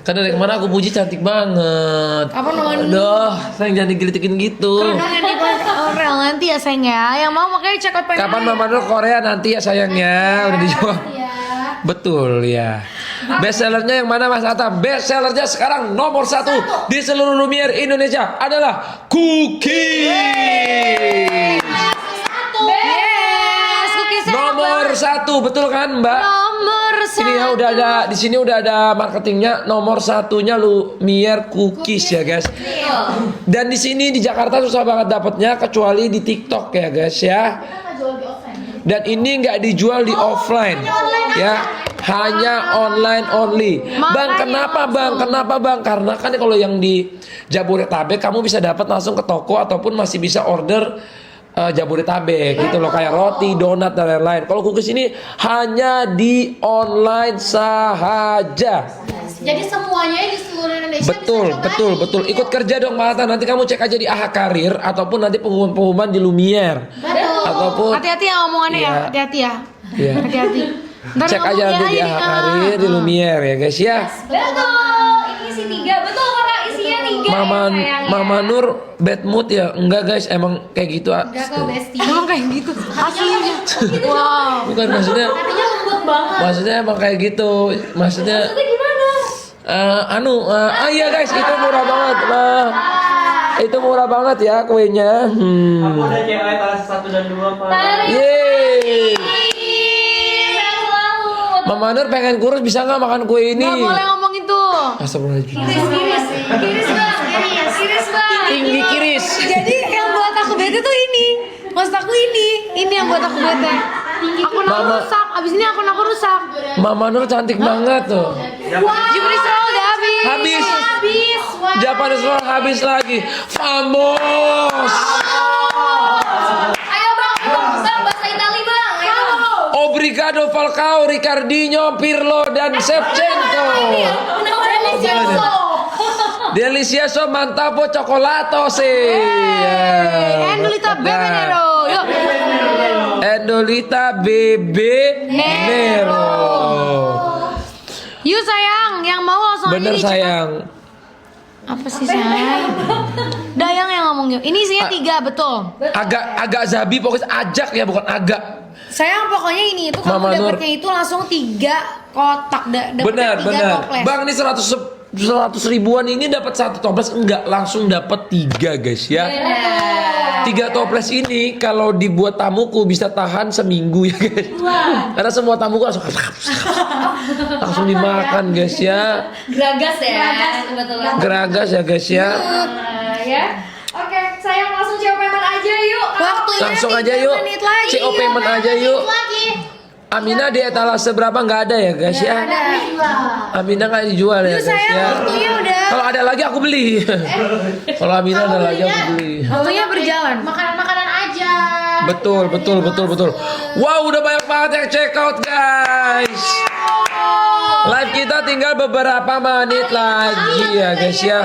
Karena dari kemarin aku puji cantik banget. Apa namanya? Aduh, sayang jangan digelitikin gitu. Yang dipakai Kak Aurel nanti ya sayang ya. Yang mau makanya check out payment. Kapan Mama Nur Korea nanti ya sayangnya udah dijawab. Betul ya. Best sellernya yang mana Mas Atta? Best sellernya sekarang nomor 1 di seluruh Lumiere Indonesia adalah cookie. Yes, cookiesnya Nomor 1 betul kan Mbak? nomor 1. Ini ya udah ada di sini udah ada marketingnya. Nomor 1-nya Lumiere Cookies ya guys. Dan di sini di Jakarta susah banget dapatnya kecuali di TikTok ya guys ya. Dan ini nggak dijual di offline ya, hanya online only. Bang, kenapa bang? Kenapa bang? Karena kan kalau yang di Jabodetabek kamu bisa dapat langsung ke toko ataupun masih bisa order Jabodetabek gitu loh, kayak roti, donat dan lain-lain. Kalau cookies ini hanya di online saja. Jadi semuanya di seluruh Indonesia Betul, bisa betul, cobain. betul. Ikut kerja dong Mbak Atta. Nanti kamu cek aja di AHA Karir ataupun nanti pengumuman-pengumuman di Lumiere. Ataupun Hati-hati ya omongannya ya, Iya. hati-hati ya. Iya. Hati-hati. Ntar Cek ngomong aja ya nanti di AHA Karir di Lumiere ya guys ya. Betul. Ini isi 3. Betul kakak, isinya 3 Mama Nur bad mood ya? Enggak guys, emang kayak gitu. Enggak kok bestie. Emang kayak gitu. Aslinya. Wow. Bukan maksudnya. Hatinya lembut banget. Maksudnya emang kayak gitu. Maksudnya iya guys, itu murah banget. Itu murah banget ya kuenya. Aku udah cewek kelas 1 dan 2 Pak. Yeay. Mama Nur pengen kurus, bisa nggak makan kue ini? Nggak boleh ngomong itu. Astagfirullahaladzim. Kiris bang. Tinggi kiris. Jadi yang buat aku bete tuh ini. Maksud aku ini yang buat aku bete. Akun aku Mama. rusak, abis ini akun aku rusak. Mama Nur cantik banget tuh. Japanese roll udah habis. Habis. Wah. Japanese roll habis lagi. Vamos. Ayo bang, bahasa Itali bang. Ayo. Obrigado Falcao, Ricardinho, Pirlo dan Shevchenko. Delicioso mantapo cioccolato sih. Endolita Bebenero. Yuk. Endolita Bebe Nero. Yuk sayang, yang mau langsung Bener aja dicetak. sayang. Apa sih sayang? Dayang yang ngomong yuk. Ini isinya 3 betul. Agak zabi pokoknya ajak ya, bukan agak. Sayang pokoknya ini itu kamu Mama Nur. dapatnya itu langsung 3 kotak. Dapatnya 3 Benar. toples. Bang ini 100 ribuan ini dapat 1 toples, enggak langsung dapat 3 guys ya. 3 toples ini kalau dibuat tamuku bisa tahan seminggu ya guys. Karena semua tamuku langsung dimakan guys ya. Geragas ya. Kebetulan. Geragas ya guys ya. Ya. Oke, sayang langsung coba payment aja yuk. Waktunya Langsung 3 aja yuk. menit lagi. CO payment aja yuk. Amina di etalase berapa nggak ada ya guys ya? Amina nggak dijual ya Yuk guys sayang, ya. waktunya udah. Kalau ada lagi aku beli. Kalau Amina ada lagi aku beli. Waktunya berjalan. Makanan-makanan aja. Betul. Wow, udah banyak banget yang check out guys. Live kita tinggal beberapa menit lagi ya guys ya.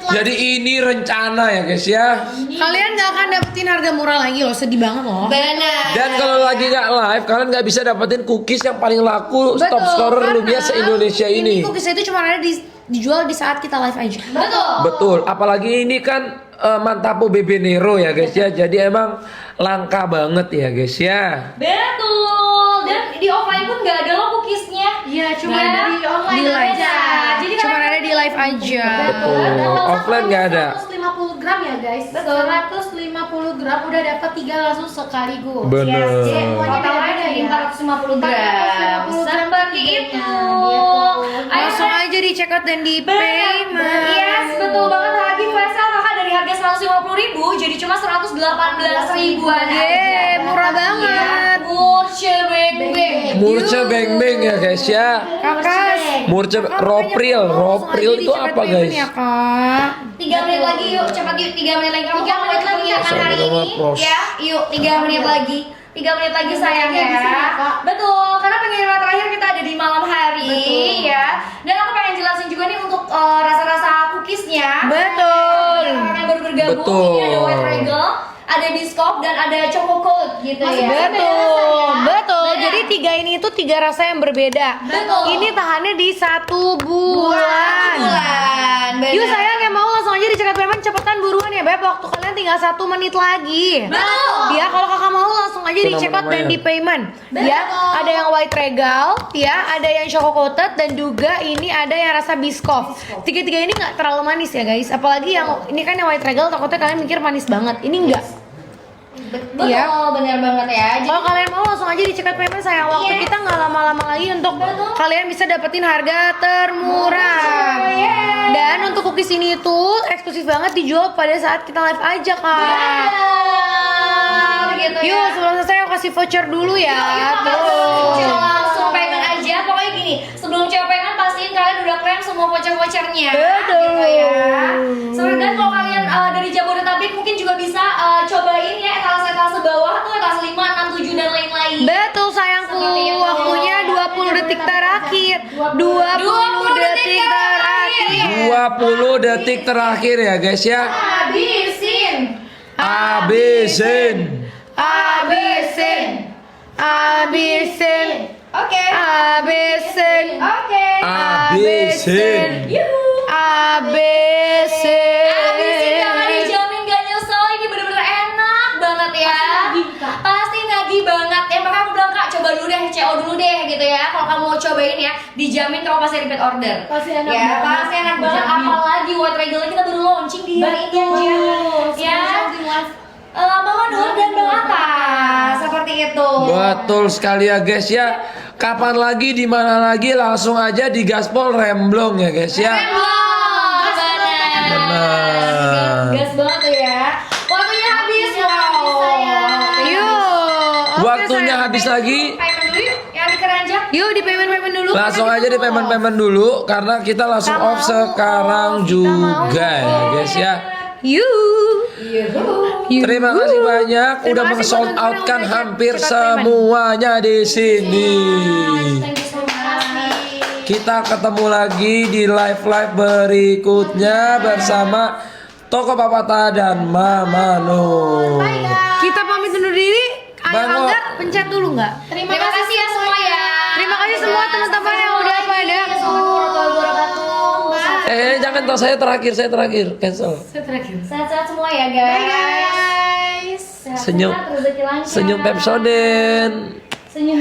Jadi ini rencana ya guys ya. Kalian nggak akan dapetin harga murah lagi loh, sedih banget loh. Benar. Dan kalau lagi nggak live, kalian nggak bisa dapetin cookies yang paling laku top scorer Lumiere se-Indonesia ini. Cookies itu cuma ada dijual di saat kita live aja. Betul. Apalagi ini kan Mantapo Bebe Nero ya guys ya. Jadi emang langka banget ya guys ya. Betul. Dan di offline pun nggak ada loh cookiesnya. Iya, cuma Nggak ada. dari online Di live. aja. Jadi Cuma kalian ada di live aja. Betul. Offline nggak ada. 150 gram ya guys. 150 gram udah dapat 3 langsung sekaligus. Bener. totalnya jadi 450 gram. 450 gram Seperti tiganya, itu. gitu. Ayo, Langsung aja di check out dan di payment. Yes, betul banget. Lagi flash sale kakak dari harga 150.000 jadi cuma 118.000-an aja. Yeay, murah banget. Murce beng-beng. Murce beng-beng ya guys ya. Kakak, Murce ropril. Ropril itu apa guys? Ya, Kak. 3 menit lagi yuk, cepat yuk, 3 menit lagi. Kamu 3 menit lagi ya, kan hari ini ya. Yuk, 3 menit lagi. 3 menit lagi sayang ya. Di sini, Kak. Betul, karena pengiriman terakhir kita ada di malam hari ya. Dan aku pengen jelasin juga nih untuk rasa-rasa cookiesnya. Betul. Orang yang baru bergabung, Betul. ini ada White Regal, ada Biscoff dan ada Choco Cold gitu ya. Betul, betul. Jadi 3 ini itu 3 rasa yang berbeda. Betul. Ini tahannya di 1 bulan. Bener. Yuk sayang yang mau langsung aja di check out payment, cepetan buruan ya Beb. Waktu kalian tinggal 1 menit lagi. Betul. Ya kalau kakak mau langsung aja di check out dan di payment. Ya ada yang white regal, ya ada yang choco coated dan juga ini ada yang rasa biscoff. Tiga-tiga ini nggak terlalu manis ya guys. Apalagi yang ini kan yang white regal takutnya kalian mikir manis banget. Ini enggak. Betul, Iya. bener banget ya. Jadi Kalau kalian mau langsung aja di check out payment sayang. Waktu Iya. kita nggak lama-lama lagi untuk kalian bisa dapetin harga termurah. Dan untuk cookies ini tuh eksklusif banget dijual pada saat kita live aja kak. gitu Yuk ya. sebelum selesai aku kasih voucher dulu ya. Cuma langsung payment aja. Pokoknya gini, sebelum coba payment pastiin kalian udah klaim semua voucher-vouchernya. Betul. Gitu ya. Sebenarnya kalau kalian dari Jabodetabek mungkin juga bisa cobain ya etalase-etalase bawah tuh etalase 5, 6, 7 dan lain-lain. Betul sayangku. Seperti itu. Waktunya 20 detik terakhir. 20 detik terakhir. 20 detik terakhir ya guys ya. Habisin. Habisin. Habisin. Habisin. Oke. Habisin. Oke. Habisin. Habisin. Habisin jangan dijamin gak nyesel. Ini bener-bener enak banget ya. Pasti nagih banget. Ya makanya aku bilang kak coba dulu deh, CO dulu deh gitu ya. Kalau kamu mau cobain ya, dijamin kamu pasti repeat order. Pasti enak ya, banget. pasti enak banget. Dijamin. Apalagi White Regal kita baru launching di hari ini aja. Ya. Bawah dulu dan bawah atas seperti itu. Betul sekali ya guys ya. Kapan lagi di mana lagi langsung aja di Gaspol Remblong ya guys ya. Benar. Gas banget tuh ya. Waktunya habis wow. Yuk. Oke, Waktunya sayang. habis lagi. Payment dulu yuk, yang di keranjang. Yuk di payment dulu. Langsung aja di payment dulu karena kita langsung Kita off mau sekarang off, kita juga mau ya guys ya. Yuk. Terima kasih banyak Terima udah kasih meng-sold buat out teman-teman kan yang udah hampir check out payment. semuanya di sini. Thank you so much. Kita ketemu lagi di live berikutnya bersama Toko Papata dan Mama Nur. Kita pamit undur diri. Ayo Bang, Angga pencet dulu nggak? Terima kasih ya semua ya. Terima kasih semua teman-teman yang udah pada. Assalamualaikum warahmatullahi wabarakatuh. Jangan toh saya terakhir cancel. Sehat-sehat semua ya guys. Senyum. Sehat-sehat, rezeki lancar. Senyum Pepsodent. Senyum.